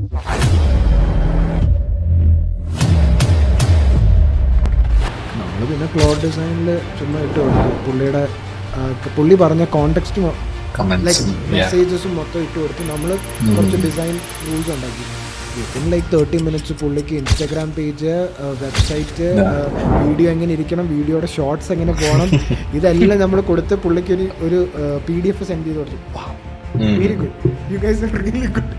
നമ്മൾ പിന്നെ ക്ലോഡ് ഡിസൈനിൽ ചുമ്മാ ഇട്ട് കൊടുത്തു. പുള്ളി പറഞ്ഞ കോണ്ടെക്സ്റ്റ് ലൈക്ക് മെസ്സേജസും മൊത്തം ഇട്ട് കൊടുത്തു. നമ്മൾ കുറച്ച് ഡിസൈൻ റൂൾസ് ഉണ്ടാക്കി. വിത്തിൻ ലൈക്ക് 30 minutes പുള്ളിക്ക് ഇൻസ്റ്റാഗ്രാം പേജ്, വെബ്സൈറ്റ്, വീഡിയോ എങ്ങനെ ഇരിക്കണം, വീഡിയോയുടെ ഷോർട്സ് എങ്ങനെ പോകണം, ഇതെല്ലാം നമ്മൾ കൊടുത്ത് പുള്ളിക്ക് ഒരു PDF സെൻഡ് ചെയ്ത് കൊടുത്തു. Very good, you guys are really good.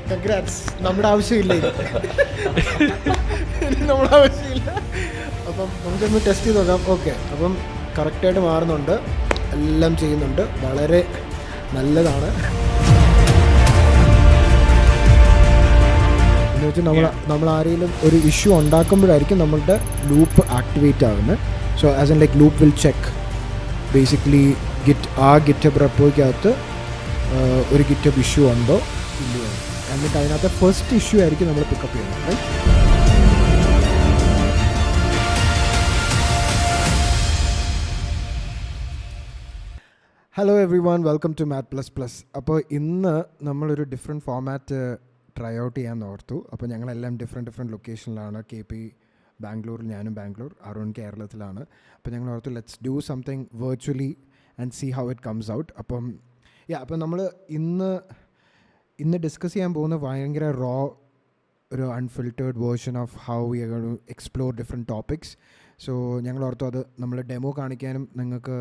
Congrats. നമ്മുടെ ആവശ്യമില്ല, നമ്മുടെ ആവശ്യമില്ല. അപ്പം നമുക്കൊന്ന് ടെസ്റ്റ് ചെയ്ത് നോക്കാം. ഓക്കെ, അപ്പം കറക്റ്റായിട്ട് മാറുന്നുണ്ട്, എല്ലാം ചെയ്യുന്നുണ്ട്, വളരെ നല്ലതാണ്. എന്ന് വെച്ചാൽ നമ്മൾ ആരെങ്കിലും ഒരു ഇഷ്യൂ ഉണ്ടാക്കുമ്പോഴായിരിക്കും നമ്മളുടെ ലൂപ്പ് ആക്ടിവേറ്റ് ആകുന്നത്. So as an like loop will check basically GitHub റെപ്പോയ്ക്കകത്ത് ഒരു ഗിറ്റബ് ഇഷ്യൂ ഉണ്ടോ ഇല്ലയോ, എന്നിട്ട് അതിനകത്ത് ഫസ്റ്റ് ഇഷ്യൂ ആയിരിക്കും നമ്മൾ പിക്കപ്പ് ചെയ്യുന്നത്. Right? Hello everyone, welcome to Math++. അപ്പോൾ ഇന്ന് നമ്മളൊരു ഡിഫറെൻറ്റ് ഫോമാറ്റ് ട്രൈ ഔട്ട് ചെയ്യാൻ ഓർത്തു. അപ്പോൾ ഞങ്ങളെല്ലാം ഡിഫറെൻറ്റ് ലൊക്കേഷനിലാണ്. KP ബാംഗ്ലൂരിൽ, ഞാനും ബാംഗ്ലൂർ, അരുൺ കേരളത്തിലാണ്. അപ്പോൾ ഞങ്ങൾ ഓർത്തു let's do something virtually and see how it comes out. അപ്പം നമ്മൾ ഇന്ന് ഡിസ്കസ് ചെയ്യാൻ പോകുന്ന ഭയങ്കര ഒരു unfiltered version of how we are going to explore different topics. So ഞങ്ങൾ ഓർത്തു അത് നമ്മൾ ഡെമോ കാണിക്കാനും നിങ്ങൾക്ക്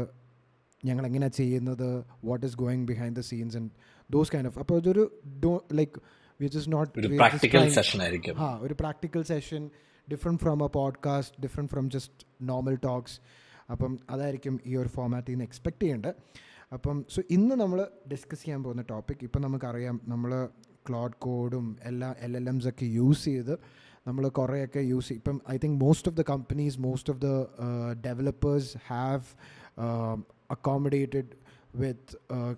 ഞങ്ങൾ എങ്ങനെയാണ് ചെയ്യുന്നത്, what is going behind the scenes and those kind of. അപ്പോൾ അതൊരു ലൈക്ക് വിച്ച് ഇസ് നോട്ട് ഒരു പ്രാക്ടിക്കൽ സെഷൻ ആയിരിക്കും. ഒരു practical session, different from A podcast, different from just normal talks. അപ്പം അതായിരിക്കും ഈ ഒരു ഫോമാറ്റിൽ നിന്ന് എക്സ്പെക്റ്റ് ചെയ്യേണ്ടത്. അപ്പം ഇന്ന് നമ്മൾ ഡിസ്കസ് ചെയ്യാൻ പോകുന്ന ടോപ്പിക്, ഇപ്പം നമുക്കറിയാം നമ്മൾ ക്ലോഡ് കോഡും എല്ലാ LLMs ഒക്കെ യൂസ് ചെയ്ത് നമ്മൾ കുറേയൊക്കെ യൂസ് ചെയ്യും. ഇപ്പം I think most of the companies, most of the developers have accommodated with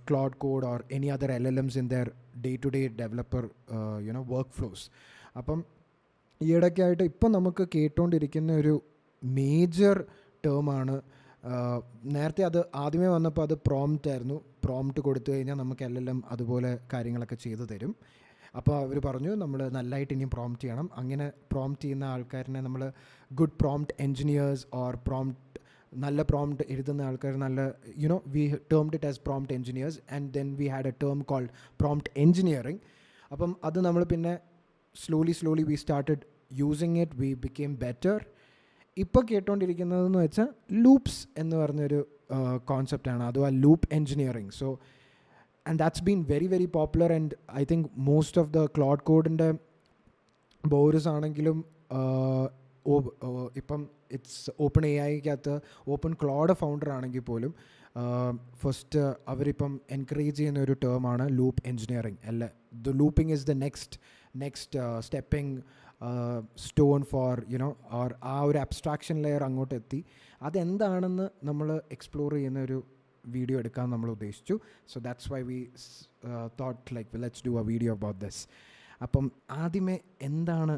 Claude Code or any other LLMs in their day-to-day developer workflows. അപ്പം ഈ ഇടയ്ക്കായിട്ട് ഇപ്പം നമുക്ക് കേട്ടുകൊണ്ടിരിക്കുന്ന ഒരു മേജർ ടേമാണ്, നേരത്തെ അത് ആദ്യമേ വന്നപ്പോൾ അത് പ്രോംപ്റ്റ് ആയിരുന്നു. പ്രോംപ്റ്റ് കൊടുത്തു കഴിഞ്ഞാൽ നമുക്ക് LLM അതുപോലെ കാര്യങ്ങളൊക്കെ ചെയ്തു തരും. അപ്പോൾ അവർ പറഞ്ഞു നമ്മൾ നല്ലതായിട്ട് ഇനിയും പ്രോംപ്റ്റ് ചെയ്യണം. അങ്ങനെ പ്രോംപ്റ്റ് ചെയ്യുന്ന ആൾക്കാരിനെ നമ്മൾ ഗുഡ് പ്രോംപ്റ്റ് എൻജിനീയേഴ്സ് ഓർ നല്ല പ്രോംപ്റ്റ് എഴുതുന്ന ആൾക്കാർ, നല്ല we termed it as prompt engineers and then we had a term called prompt engineering. അപ്പം അത് നമ്മൾ പിന്നെ slowly we started using it, we became better. ഇപ്പോൾ കേട്ടുകൊണ്ടിരിക്കുന്നതെന്ന് വെച്ചാൽ ലൂപ്സ് എന്ന് പറഞ്ഞൊരു കോൺസെപ്റ്റാണ്, അഥവാ loop engineering. So and that's been very popular. And I think most of the Claude കോഡിൻ്റെ ബോർഡ്സ് ആണെങ്കിലും ഇപ്പം it's open AIക്കകത്ത് open Claude founder ആണെങ്കിൽ പോലും ഫസ്റ്റ് അവരിപ്പം എൻകറേജ് ചെയ്യുന്ന ഒരു ടേമാണ് loop engineering. The looping is the next stepping stone for or ആ ഒരു അബ്സ്ട്രാക്ഷൻ ലെയർ അങ്ങോട്ട് എത്തി. അതെന്താണെന്ന് നമ്മൾ എക്സ്പ്ലോർ ചെയ്യുന്ന ഒരു വീഡിയോ എടുക്കാൻ നമ്മൾ ഉദ്ദേശിച്ചു. So that's why we thought like let's do A video about this. അപ്പം ആദ്യമേ എന്താണ്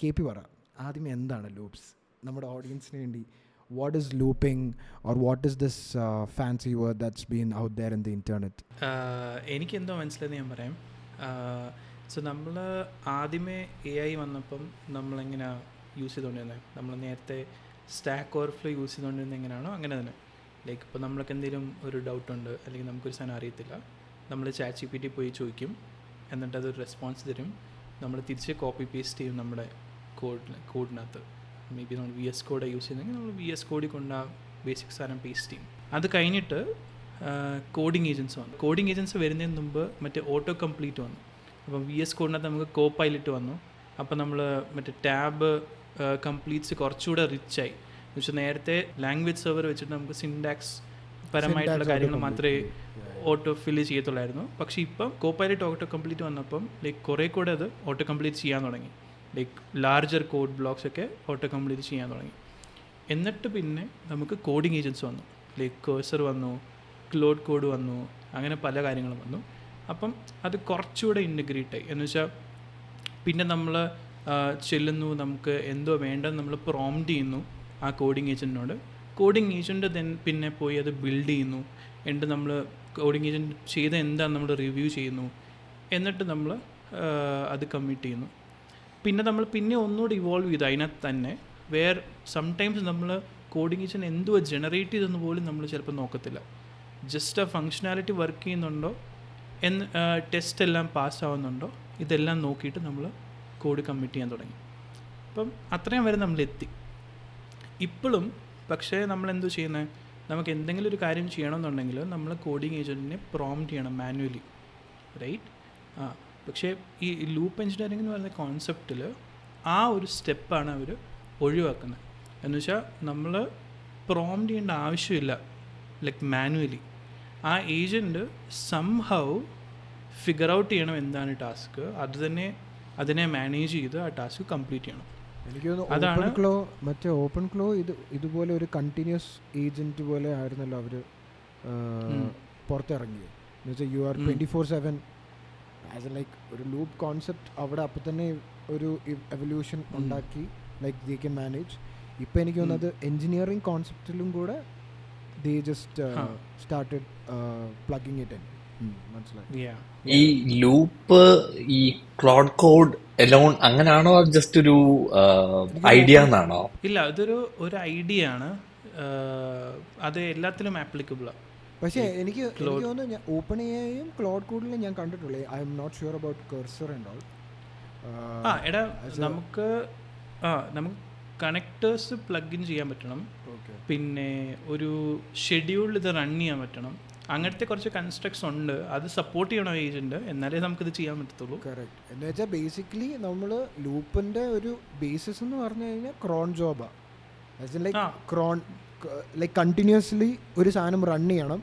KP പറ, ആദ്യമേ എന്താണ് ലൂപ്സ് നമ്മുടെ ഓഡിയൻസിന് വേണ്ടി? What is looping or what is this fancy word that's been out there in the internet? എനിക്കെന്തോ മനസ്സിലെന്ന് ഞാൻ പറയാം. സോ നമ്മൾ ആദ്യമേ AI വന്നപ്പം നമ്മളെങ്ങനെ യൂസ് ചെയ്തുകൊണ്ടിരുന്നത്, നമ്മൾ നേരത്തെ സ്റ്റാക്ക് ഓവർഫ്ലോ യൂസ് ചെയ്തുകൊണ്ടിരുന്നത് എങ്ങനെയാണോ അങ്ങനെ തന്നെ. ലൈക്ക് ഇപ്പോൾ നമ്മൾക്ക് എന്തെങ്കിലും ഒരു ഡൗട്ടുണ്ട് അല്ലെങ്കിൽ നമുക്കൊരു സാധനം അറിയത്തില്ല, നമ്മൾ ChatGPT പോയി ചോദിക്കും, എന്നിട്ട് അതൊരു റെസ്പോൺസ് തരും. നമ്മൾ തിരിച്ച് കോപ്പി പേസ്റ്റ് ചെയ്യും നമ്മുടെ കോഡിനകത്ത്. മേ ബി നമ്മൾ VS കോഡ് യൂസ് ചെയ്യുന്നെങ്കിൽ നമ്മൾ VS കോഡിൽ കൊണ്ട് ആ ബേസിക് സാധനം പേസ്റ്റ് ചെയ്യും. അത് കഴിഞ്ഞിട്ട് കോഡിങ് ഏജൻസ് വന്നു. കോഡിങ് ഏജൻസ് വരുന്നതിന് മുമ്പ് മറ്റേ ഓട്ടോ കംപ്ലീറ്റ് വന്നു. അപ്പം VS കോഡിനകത്ത് നമുക്ക് കോപൈലറ്റ് വന്നു. അപ്പം നമ്മൾ മറ്റേ ടാബ് കംപ്ലീറ്റ്സ് കുറച്ചുകൂടെ റിച്ചായി. എന്ന് വെച്ചാൽ നേരത്തെ ലാംഗ്വേജ് സെർവർ വെച്ചിട്ട് നമുക്ക് സിൻടാക്സ് പരമായിട്ടുള്ള കാര്യങ്ങൾ മാത്രമേ ഓട്ടോ ഫില്ല് ചെയ്യത്തുള്ളായിരുന്നു. പക്ഷേ ഇപ്പം കോപൈലറ്റ് ഓട്ടോ കംപ്ലീറ്റ് വന്നപ്പം ലൈക്ക് കുറേ കൂടെ അത് ഓട്ടോ കംപ്ലീറ്റ് ചെയ്യാൻ തുടങ്ങി. ലൈക്ക് ലാർജർ കോഡ് ബ്ലോക്സ് ഒക്കെ ഓട്ടോ കംപ്ലീറ്റ് ചെയ്യാൻ തുടങ്ങി. എന്നിട്ട് പിന്നെ നമുക്ക് കോഡിങ് ഏജൻസ് വന്നു. ലൈക്ക് കേഴ്സർ വന്നു, ക്ലോഡ് കോഡ് വന്നു, അങ്ങനെ പല കാര്യങ്ങളും വന്നു. അപ്പം അത് കുറച്ചുകൂടെ ഇൻറ്റഗ്രേറ്റ് ആയി. എന്ന് വെച്ചാൽ പിന്നെ നമ്മൾ ചെല്ലുന്നു, നമുക്ക് എന്തോ വേണ്ടെന്ന് നമ്മൾ പ്രോംപ്റ്റ് ചെയ്യുന്നു ആ കോഡിങ് ഏജൻറ്റിനോട്. കോഡിങ് ഏജൻറ്റ് പിന്നെ പോയി അത് ബിൽഡ് ചെയ്യുന്നു. എന്നിട്ട് നമ്മൾ കോഡിങ് ഏജൻറ്റ് ചെയ്ത എന്താണെന്ന് നമ്മൾ റിവ്യൂ ചെയ്യുന്നു. എന്നിട്ട് നമ്മൾ അത് കമ്മിറ്റ് ചെയ്യുന്നു. പിന്നെ നമ്മൾ ഒന്നുകൂടി ഇവോൾവ് ചെയ്തു അതിനകത്ത് തന്നെ. സംടൈംസ് നമ്മൾ കോഡിങ് ഏജൻറ്റ് എന്തുവാ ജനറേറ്റ് ചെയ്തെന്ന് പോലും നമ്മൾ ചിലപ്പോൾ നോക്കത്തില്ല. ജസ്റ്റ് ആ ഫങ്ഷനാലിറ്റി വർക്ക് ചെയ്യുന്നുണ്ടോ ടെസ്റ്റ് എല്ലാം പാസ്സാവുന്നുണ്ടോ ഇതെല്ലാം നോക്കിയിട്ട് നമ്മൾ കോഡ് കമ്മിറ്റ് ചെയ്യാൻ തുടങ്ങി. അപ്പം അത്രയും വരെ നമ്മളെത്തി. ഇപ്പോഴും പക്ഷേ നമ്മളെന്തോ ചെയ്യുന്നത്, നമുക്ക് എന്തെങ്കിലും ഒരു കാര്യം ചെയ്യണമെന്നുണ്ടെങ്കിൽ നമ്മൾ കോഡിങ് ഏജൻറ്റിനെ പ്രോംപ്റ്റ് ചെയ്യണം മാനുവലി, റൈറ്റ്? പക്ഷേ ഈ ലൂപ്പ് എഞ്ചിനീയറിംഗ് എന്ന് പറയുന്ന കോൺസെപ്റ്റിൽ ആ ഒരു സ്റ്റെപ്പാണ് അവർ ഒഴിവാക്കുന്നത്. എന്ന് വെച്ചാൽ നമ്മൾ പ്രോംപ്റ്റ് ചെയ്യേണ്ട ആവശ്യമില്ല, ലൈക്ക് മാനുവലി. ആ ഏജൻറ്റ് സംഹൗ ഫിഗർ ഔട്ട് ചെയ്യണം എന്താണ് ടാസ്ക്, അത് തന്നെ അതിനെ മാനേജ് ചെയ്ത് ആ ടാസ്ക് കംപ്ലീറ്റ് ചെയ്യണം. എനിക്ക് തോന്നുന്നു ഓപ്പൺ ക്ലോ ഇതുപോലെ ഒരു കണ്ടിന്യൂസ് ഏജൻറ്റ് പോലെ ആയിരുന്നല്ലോ അവർ പുറത്തിറങ്ങിയത്. എന്ന് വെച്ചാൽ you are 24/7 as a like ഒരു ലൂപ്പ് കോൺസെപ്റ്റ് അവിടെ അപ്പം തന്നെ ഒരു എവല്യൂഷൻ ഉണ്ടാക്കി, ലൈക്ക് ദേ ക്യാൻ മാനേജ്. ഇപ്പം എനിക്ക് തോന്നുന്നത് എൻജിനീയറിംഗ് കോൺസെപ്റ്റിലും കൂടെ they just started plugging it in. മനസ്സിലായി? ഈ ലൂപ്പ് ഈ ക്ലൗഡ് കോഡ് എലോൺ അങ്ങനെയാണോ, ജസ്റ്റ് ഒരു ഐഡിയ എന്നാണോ? ഇല്ല, അതൊരു ഐഡിയ ആണ്. അത് എല്ലാത്തിലും ആപ്ലിക്കബിളാണ്. പക്ഷേ എനിക്ക് തോന്നുന്നു ഓപ്പൺ എഐയും ക്ലൗഡ് കോഡിലും ഞാൻ കണ്ടിട്ടുള്ളൂ. I'm not sure about cursor and all. എടാ നമുക്ക് കണക്ടേഴ്സ് പ്ലഗ് ഇൻ ചെയ്യാൻ പറ്റണം. പിന്നെ ഒരു ഷെഡ്യൂൾ ഇത് റൺ ചെയ്യാൻ പറ്റണം. അങ്ങനത്തെ കുറച്ച് കൺസ്ട്രക്ട്സ് ഉണ്ട്. അത് സപ്പോർട്ട് ചെയ്യണം ഏജൻറ്റ്, എന്നാലേ നമുക്കിത് ചെയ്യാൻ പറ്റത്തുള്ളൂ. കറക്റ്റ്. എന്ന് വെച്ചാൽ ബേസിക്കലി നമ്മൾ ലൂപ്പിൻ്റെ ഒരു ബേസിസ് എന്ന് പറഞ്ഞു കഴിഞ്ഞാൽ ക്രോൺ ജോബാണ്. ലൈക്ക് കണ്ടിന്യൂസ്ലി ഒരു സാധനം റൺ ചെയ്യണം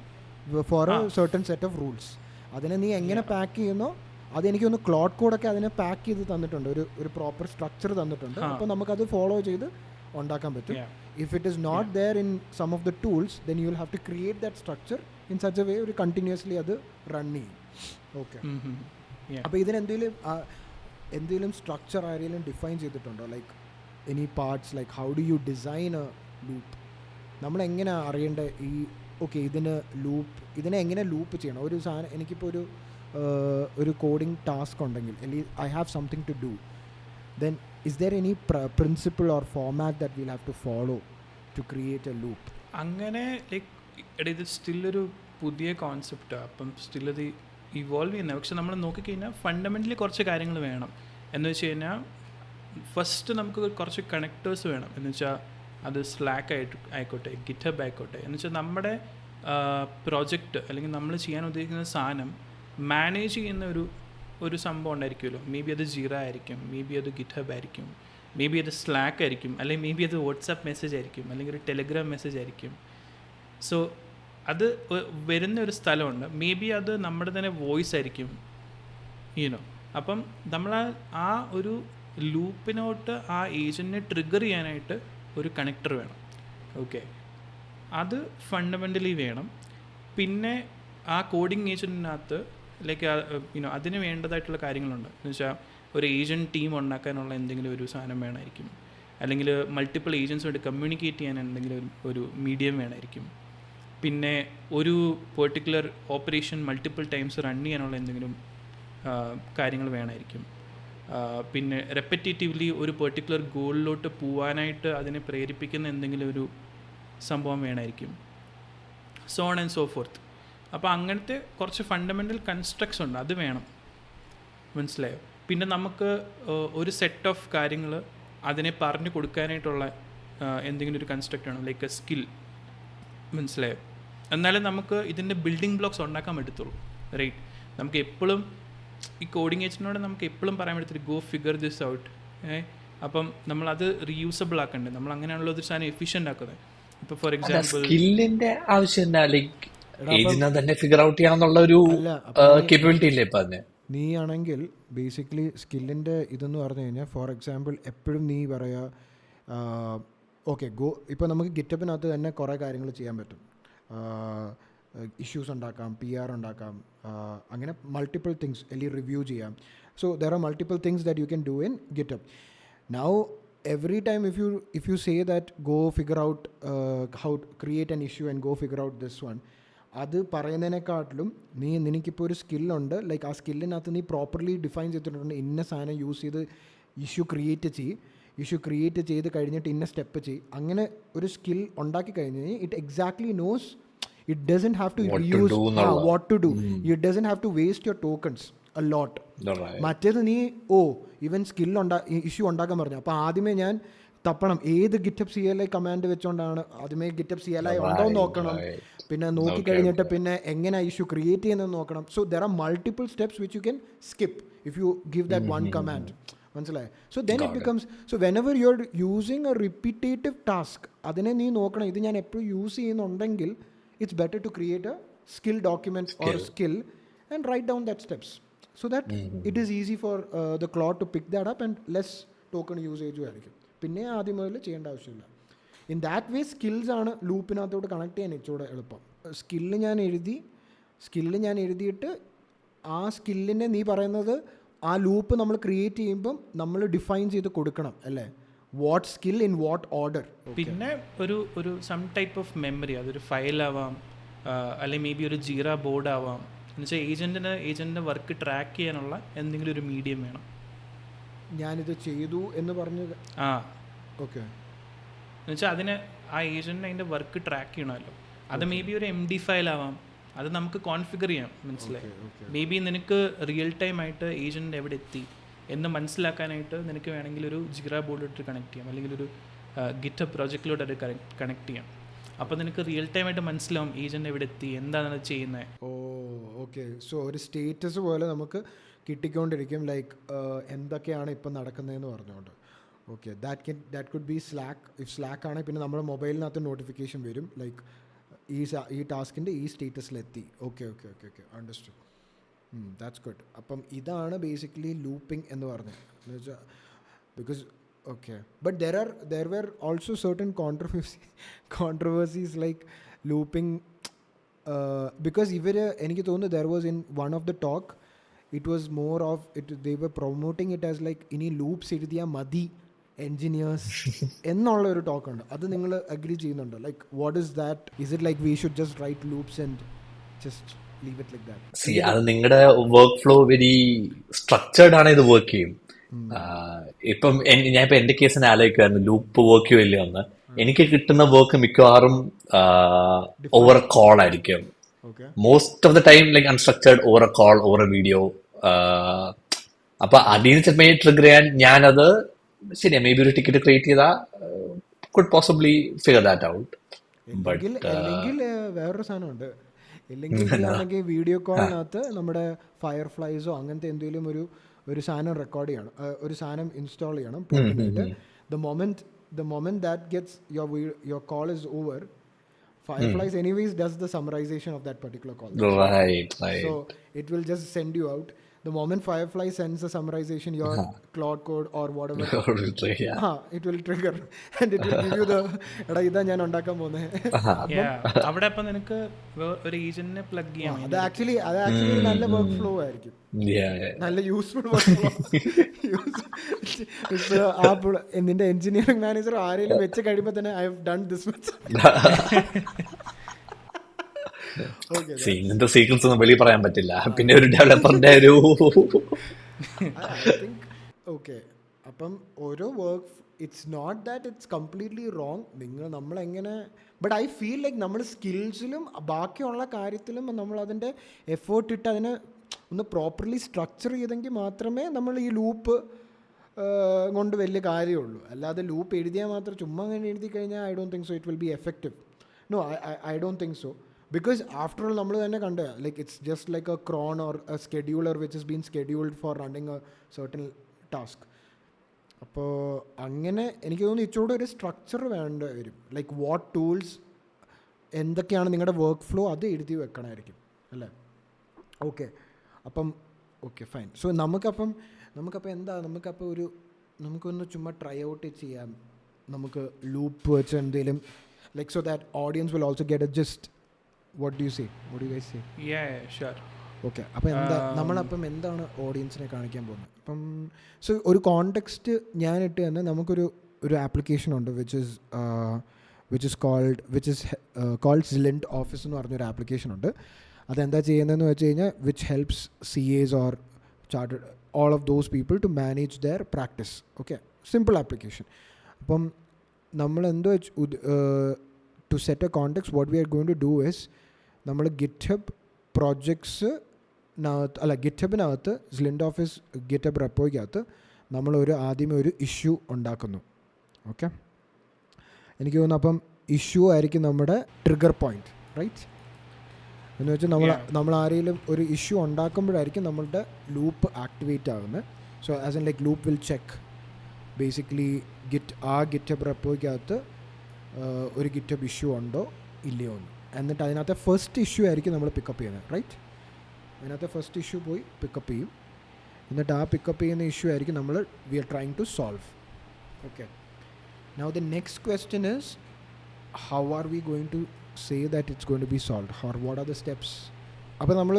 for a certain set of rules. അതിനെ നീ എങ്ങനെ പാക്ക് ചെയ്യുന്നോ അതെനിക്കൊന്ന് ക്ലൗഡ് കോഡൊക്കെ അതിനെ പാക്ക് ചെയ്ത് തന്നിട്ടുണ്ട്, ഒരു പ്രോപ്പർ സ്ട്രക്ചർ തന്നിട്ടുണ്ട്. അപ്പോൾ നമുക്കത് ഫോളോ ചെയ്ത് ഉണ്ടാക്കാൻ പറ്റും. If it is not there in some of the tools then you will have to create that structure in such a way ഒരു കണ്ടിന്യൂസ്ലി അത് റൺ ചെയ്യും. ഓക്കെ. അപ്പോൾ ഇതിനെന്തെങ്കിലും സ്ട്രക്ചർ ആരെങ്കിലും ഡിഫൈൻ ചെയ്തിട്ടുണ്ടോ? Like any parts, like how do you design a loop? നമ്മളെങ്ങനെ അറിയേണ്ട ഈ ഇതിനെ എങ്ങനെ ലൂപ്പ് ചെയ്യണം? ഒരു സാധനം എനിക്കിപ്പോൾ ഒരു കോഡിങ് ടാസ്ക് ഉണ്ടെങ്കിൽ, അല്ലെങ്കിൽ I have something to do, then is there any principle or format that will have to follow to create a loop? അങ്ങനെ ഇത് സ്റ്റില്ലൊരു പുതിയ കോൺസെപ്റ്റാണ്. അപ്പം സ്റ്റില്ലത് ഇവോൾവ് ചെയ്യുന്നത്. പക്ഷെ നമ്മൾ നോക്കിക്കഴിഞ്ഞാൽ ഫണ്ടമെൻ്റലി കുറച്ച് കാര്യങ്ങൾ വേണം. എന്ന് വെച്ച് കഴിഞ്ഞാൽ ഫസ്റ്റ് നമുക്ക് കുറച്ച് കണക്ടേഴ്സ് വേണം. എന്ന് വെച്ചാൽ അത് സ്ലാക്ക് ആയിക്കോട്ടെ, ഗിറ്റ്ഹബ് ആയിക്കോട്ടെ. എന്ന് വെച്ചാൽ നമ്മുടെ പ്രോജക്റ്റ് അല്ലെങ്കിൽ നമ്മൾ ചെയ്യാൻ ഉദ്ദേശിക്കുന്ന സാധനം മാനേജ് ചെയ്യുന്ന ഒരു സംഭവം ഉണ്ടായിരിക്കുമല്ലോ. മേ ബി അത് ജിറ ആയിരിക്കും, മേ ബി അത് ഗിറ്റ്ഹബ് ആയിരിക്കും, മേ ബി അത് സ്ലാക്ക് ആയിരിക്കും, അല്ലെങ്കിൽ മേ ബി അത് വാട്സാപ്പ് മെസ്സേജ് ആയിരിക്കും, അല്ലെങ്കിൽ ഒരു ടെലഗ്രാം മെസ്സേജ് ആയിരിക്കും. സോ അത് വരുന്ന ഒരു സ്ഥലമുണ്ട്. മേ ബി അത് നമ്മുടെ തന്നെ വോയിസ് ആയിരിക്കും, യുനോ. അപ്പം നമ്മൾ ആ ഒരു ലൂപ്പിനോട്ട് ആ ഏജൻറ്റിനെ ട്രിഗർ ചെയ്യാനായിട്ട് ഒരു കണക്ടർ വേണം. ഓക്കെ, അത് ഫണ്ടമെൻ്റലി വേണം. പിന്നെ ആ കോഡിങ് ഏജൻറ്റിനകത്ത് ലൈക്ക് അതിന് വേണ്ടതായിട്ടുള്ള കാര്യങ്ങളുണ്ട്. എന്ന് വെച്ചാൽ ഒരു ഏജൻറ്റ് ടീം ഉണ്ടാക്കാനുള്ള എന്തെങ്കിലും ഒരു സാധനം വേണമായിരിക്കും, അല്ലെങ്കിൽ മൾട്ടിപ്പിൾ ഏജൻസുമായിട്ട് കമ്മ്യൂണിക്കേറ്റ് ചെയ്യാൻ എന്തെങ്കിലും ഒരു മീഡിയം വേണമായിരിക്കും. പിന്നെ ഒരു particular operation multiple times run ചെയ്യാനുള്ള എന്തെങ്കിലും കാര്യങ്ങൾ വേണമായിരിക്കും. പിന്നെ റെപ്പറ്റേറ്റീവ്ലി ഒരു പെർട്ടിക്കുലർ ഗോളിലോട്ട് പോവാനായിട്ട് അതിനെ പ്രേരിപ്പിക്കുന്ന എന്തെങ്കിലും ഒരു സംഭവം വേണമായിരിക്കും. So on and so forth. അപ്പോൾ അങ്ങനത്തെ കുറച്ച് ഫണ്ടമെൻ്റൽ കൺസ്ട്രക്ട്സ് ഉണ്ട്, അത് വേണം. മനസ്സിലായോ? പിന്നെ നമുക്ക് ഒരു സെറ്റ് ഓഫ് കാര്യങ്ങൾ അതിനെ പറഞ്ഞു കൊടുക്കാനായിട്ടുള്ള എന്തെങ്കിലും ഒരു കൺസ്ട്രക്റ്റ് വേണം, ലൈക്ക് എ സ്കിൽ. മനസ്സിലായോ? എന്നാലും നമുക്ക് ഇതിൻ്റെ ബിൽഡിംഗ് ബ്ലോക്സ് ഉണ്ടാക്കാൻ പറ്റത്തുള്ളൂ, റൈറ്റ്? നമുക്ക് എപ്പോഴും ഈ കോഡിങ് ഏജൻറ്റിനോട് നമുക്ക് എപ്പോഴും പറയാൻ പറ്റത്തില്ല ഗോ ഫിഗർ ദിസ് ഔട്ട്. അപ്പം നമ്മളത് റീയൂസബിൾ ആക്കണ്ടേ? നമ്മൾ അങ്ങനെയാണല്ലോ ഒരു സാധനം എഫിഷ്യൻ്റ് ആക്കുന്നത്. ഇപ്പോൾ ഫോർ എക്സാമ്പിൾ സ്കില്ലിന്റെ ആവശ്യം തന്നെ ഫിഗർ ഔട്ട് ചെയ്യാന്നുള്ള ഒരു കേപ്പബിലിറ്റി ഇല്ലേ ഇപ്പം അതിന്? നീ ആണെങ്കിൽ ബേസിക്കലി സ്കില്ലിൻ്റെ ഇതെന്ന് പറഞ്ഞു കഴിഞ്ഞാൽ, ഫോർ എക്സാമ്പിൾ എപ്പോഴും നീ പറയുക ഓക്കെ ഇപ്പോൾ നമുക്ക് ഗിറ്റപ്പിനകത്ത് തന്നെ കുറേ കാര്യങ്ങൾ ചെയ്യാൻ പറ്റും. ഇഷ്യൂസ് ഉണ്ടാക്കാം, PR ഉണ്ടാക്കാം, അങ്ങനെ മൾട്ടിപ്പിൾ തിങ്സ് അല്ലെങ്കിൽ റിവ്യൂ ചെയ്യാം. So there are multiple things that you can do in GitHub. Now every time if you say that go figure out how to create an issue and go figure out this one, അത് പറയുന്നതിനെക്കാട്ടിലും നിനക്കിപ്പോൾ ഒരു സ്കില്ലുണ്ട്, like ആ സ്കില്ലിനകത്ത് നീ properly define ചെയ്തിട്ടുണ്ട് ഇന്ന സാധനം use ചെയ്ത് issue create ചെയ്ത് കഴിഞ്ഞിട്ട് ഇന്ന സ്റ്റെപ്പ് ചെയ്യും, അങ്ങനെ ഒരു സ്കിൽ ഉണ്ടാക്കി കഴിഞ്ഞ് it exactly knows it doesn't have to use what to do, it doesn't have to waste your tokens a lot. മറ്റേത് നീ ഈവൻ ഇഷ്യൂ ഉണ്ടാക്കാൻ പറഞ്ഞു, അപ്പോൾ ആദ്യമേ ഞാൻ തപ്പണം ഏത് ഗിറ്റപ്പ് CLI കമാൻഡ് വെച്ചുകൊണ്ടാണ്, ആദ്യമേ ഗിറ്റപ്പ് CLI ഉണ്ടോ എന്ന് നോക്കണം, പിന്നെ നോക്കിക്കഴിഞ്ഞിട്ട് പിന്നെ എങ്ങനെ ഇഷ്യൂ ക്രിയേറ്റ് ചെയ്യുന്നതെന്ന് നോക്കണം. So there are multiple steps which you can skip if you give that one command. മനസ്സിലായി? So then it becomes, so whenever you are using a repetitive task, അതിനെ നീ നോക്കണം ഇത് ഞാൻ എപ്പോഴും യൂസ് ചെയ്യുന്നുണ്ടെങ്കിൽ it's better to create a skill document or skill and write down that steps so that it is easy for the Claude to pick that up and less token usage ആയിരിക്കും. പിന്നെ ആദ്യം മുതൽ ചെയ്യേണ്ട ആവശ്യമില്ല. In that way skills ആണ് ലൂപ്പിനകത്തോട്ട് connect ചെയ്യാൻ ഇച്ചിലൂടെ എളുപ്പം. Skill ഞാൻ എഴുതിയിട്ട് ആ സ്കില്ലിനെ നീ പറയുന്നത് ആ ലൂപ്പ് നമ്മൾ ക്രിയേറ്റ് ചെയ്യുമ്പം നമ്മൾ ഡിഫൈൻ ചെയ്ത് കൊടുക്കണം അല്ലേ, what skill in what order. പിന്നെ ഒരു സം ടൈപ്പ് ഓഫ് മെമ്മറി, അതൊരു ഫയലാവാം അല്ലെങ്കിൽ മേ ബി ഒരു ജീറ ബോർഡ് ആവാം. എന്നുവെച്ചാൽ ഏജൻറ്റിൻ്റെ വർക്ക് ട്രാക്ക് ചെയ്യാനുള്ള എന്തെങ്കിലും ഒരു മീഡിയം വേണം. ഞാനിത് ചെയ്തു എന്ന് പറഞ്ഞ് ഓക്കെ എന്നുവെച്ചാൽ അതിന് ആ ഏജൻറ്റിന് അതിൻ്റെ വർക്ക് ട്രാക്ക് ചെയ്യണമല്ലോ. അത് മേ ബി ഒരു MD ഫയൽ ആവാം, അത് നമുക്ക് കോൺഫിഗർ ചെയ്യാം. മനസ്സിലായി? മേ ബി നിനക്ക് റിയൽ ടൈം ആയിട്ട് ഏജൻറ്റ് എവിടെ എത്തി എന്ന് മനസ്സിലാക്കാനായിട്ട് നിനക്ക് വേണമെങ്കിൽ ഒരു ജിറ ബോർഡിലോട്ട് കണക്ട് ചെയ്യാം, അല്ലെങ്കിൽ ഒരു ഗിറ്റപ്പ് പ്രോജക്റ്റിലോട്ട് അത് കണക്ട് ചെയ്യാം. അപ്പോൾ നിനക്ക് റിയൽ ടൈം ആയിട്ട് മനസ്സിലാവും ഏജൻറ്റ് എവിടെ എത്തി, എന്താണ് ചെയ്യുന്നത്. ഓക്കെ. സോ ഒരു സ്റ്റേറ്റസ് പോലെ നമുക്ക് കിട്ടിക്കൊണ്ടിരിക്കും, ലൈക്ക് എന്തൊക്കെയാണ് ഇപ്പം നടക്കുന്നതെന്ന് പറഞ്ഞുകൊണ്ട്. Okay, that could be slack. If slack ആണെങ്കിൽ പിന്നെ നമ്മുടെ മൊബൈലിനകത്ത് നോട്ടിഫിക്കേഷൻ വരും, ലൈക്ക് ഈ ടാസ്കിൻ്റെ ഈ സ്റ്റേറ്റസിലെത്തി. Okay understood. That's good. അപ്പം ഇതാണ് ബേസിക്കലി ലൂപ്പിംഗ് എന്ന് പറഞ്ഞത്. എന്ന് വെച്ചാൽ because okay, but there were also certain controversies like looping because എനിക്ക് തോന്നുന്നു there was in one of the talk it was more of it, they were promoting it as like ഇനി loops എഴുതിയാൽ മതി engineers എന്നുള്ള ഒരു talk ഉണ്ട്. അത് നിങ്ങൾ അഗ്രി ചെയ്യുന്നുണ്ടോ? Like what is that? Is it like we should just write loops and just leave it like that? അത് നിങ്ങളുടെ വർക്ക് ഫ്ലോ വെരി സ്ട്രക്ചേർഡ് ആണ്, ഇത് വർക്ക് ചെയ്യും. ഇപ്പം ഞാൻ ഇപ്പൊ എന്റെ കേസിനെ ആലോചിക്കുമായിരുന്നു ലൂപ്പ് വർക്ക് ചെയ്യില്ല എന്ന്. എനിക്ക് കിട്ടുന്ന വർക്ക് മിക്കവാറും ഓവർ എ കോൾ ആയിരിക്കും. Most of the time like unstructured over A call over A video. അപ്പൊ അതിന് ചിലപ്പോൾ ട്രിഗർ ചെയ്യാൻ ഞാനത് ശരിയാ മേ ബി ഒരു ടിക്കറ്റ് ക്രിയേറ്റ് ചെയ്താൽ could possibly figure that out. അല്ലെങ്കിൽ വേറൊരു സാധനമുണ്ട്, ഇല്ലെങ്കിൽ വീഡിയോ കോളിനകത്ത് നമ്മുടെ ഫയർഫ്ലൈസോ അങ്ങനത്തെ എന്തെങ്കിലും ഒരു സാധനം റെക്കോർഡ് ചെയ്യണം, ഒരു സാധനം ഇൻസ്റ്റാൾ ചെയ്യണം. The moment that gets your call is over, Fireflies anyways does the summarization of that particular call. Right. So it will just send you out. The moment Firefly sends the summarization, your Claude Code or whatever, it will trigger and it will give you the ഇതാ ഞാൻ ഉണ്ടാക്കാൻ പോകുന്നത്. അവിടെ അപ്പം നിനക്ക് ഒരു ഏജന്റിനെ plug ചെയ്യാം. അത് ആക്ച്വലി നല്ല വർക്ക് ഫ്ലോ ആയിരിക്കും, നല്ല യൂസ്ഫുൾ വർക്ക് ഫ്ലോ. നിന്റെ എഞ്ചിനീയറിംഗ് മാനേജർ ആരെങ്കിലും വെച്ച് കഴിയുമ്പോൾ തന്നെ I have done this much. ഇങ്ങനത്തെ സീക്രട്സ് ഒന്നും വെളിയിൽ പറയാൻ പറ്റില്ല, പിന്നെ ഒരു ഡെവലപ്പറിന്റെ ഒരു ഓക്കെ. അപ്പം ഓരോ work it's not that it's completely wrong. നമ്മളെങ്ങനെ, ബട്ട് ഐ ഫീൽ ലൈക്ക് നമ്മൾ സ്കിൽസിലും ബാക്കിയുള്ള കാര്യത്തിലും നമ്മൾ അതിൻ്റെ എഫേർട്ട് ഇട്ട് അതിനെ ഒന്ന് പ്രോപ്പർലി സ്ട്രക്ചർ ചെയ്തെങ്കിൽ മാത്രമേ നമ്മൾ ഈ ലൂപ്പ് കൊണ്ട് വലിയ കാര്യമുള്ളൂ. അല്ലാതെ ലൂപ്പ് എഴുതിയാൽ മാത്രം ചുമ്മാ അങ്ങനെ എഴുതി കഴിഞ്ഞാൽ I don't think so it will be effective. No, I don't think so. Because after all നമ്മൾ തന്നെ കണ്ട like it's just like a cron or a scheduler which has been scheduled for running a certain task. അപ്പോൾ അങ്ങനെ എനിക്ക് തോന്നുന്നു ഇച്ചോടെ ഒരു structure വേണ്ട വരും, ലൈക്ക് വാട്ട് ടൂൾസ് എന്തൊക്കെയാണ് നിങ്ങളുടെ വർക്ക് ഫ്ലോ അത് എഴുതി വെക്കണമായിരിക്കും അല്ലേ. ഓക്കെ, അപ്പം ഓക്കെ ഫൈൻ. സോ നമുക്കപ്പം എന്താ നമുക്കൊന്ന് ചുമ്മാ ട്രൈ ഔട്ട് ചെയ്യാം, നമുക്ക് ലൂപ്പ് വെച്ച് എന്തെങ്കിലും like so that audience will also get A just. What do you say? What do you guys say? Yeah, sure. Okay. അപ്പോൾ നമ്മളപ്പം എന്താണ് ഓഡിയൻസിനെ കാണിക്കാൻ പോകുന്നത്? അപ്പം സോ ഒരു കോണ്ടെക്സ്റ്റ് ഞാനിട്ട് തന്നെ നമുക്കൊരു ഒരു ആപ്ലിക്കേഷൻ ഉണ്ട് which is called Zilint Office എന്ന് പറഞ്ഞൊരു ആപ്ലിക്കേഷൻ ഉണ്ട്. അതെന്താ ചെയ്യുന്നതെന്ന് വെച്ച് കഴിഞ്ഞാൽ which helps CAs or chartered all of those people to manage their practice. Okay, simple application. അപ്പം നമ്മൾ എന്തോ to set a context, what we are going to do is നമ്മൾ GitHub projects ഗിറ്റബിനകത്ത് Zilint Office GitHub റെപ്പോയ്ക്കകത്ത് നമ്മളൊരു ആദ്യമേ ഒരു issue ഉണ്ടാക്കുന്നു. Okay, എനിക്ക് തോന്നുന്നു അപ്പം ഇഷ്യൂ ആയിരിക്കും നമ്മുടെ ട്രിഗർ പോയിന്റ്, റൈറ്റ്? എന്ന് വെച്ചാൽ നമ്മൾ ആരെങ്കിലും ഒരു ഇഷ്യൂ ഉണ്ടാക്കുമ്പോഴായിരിക്കും നമ്മളുടെ ലൂപ്പ് ആക്ടിവേറ്റ് ആകുന്നത്. So as an like loop will check basically GitHub റെപ്പോയ്ക്കകത്ത് ഒരു GitHub ഇഷ്യൂ ഉണ്ടോ ഇല്ലയോ എന്ന്. എന്നിട്ട് അതിനകത്തെ ഫസ്റ്റ് ഇഷ്യൂ ആയിരിക്കും നമ്മൾ പിക്കപ്പ് ചെയ്യുന്നത്, റൈറ്റ്? അതിനകത്തെ ഫസ്റ്റ് ഇഷ്യൂ പോയി പിക്കപ്പ് ചെയ്യും. എന്നിട്ട് ആ പിക്കപ്പ് ചെയ്യുന്ന ഇഷ്യൂ ആയിരിക്കും നമ്മൾ we are trying to solve. Okay, now the next question is how are we going to say that it's going to be solved, or what are the steps? അപ്പോൾ നമ്മൾ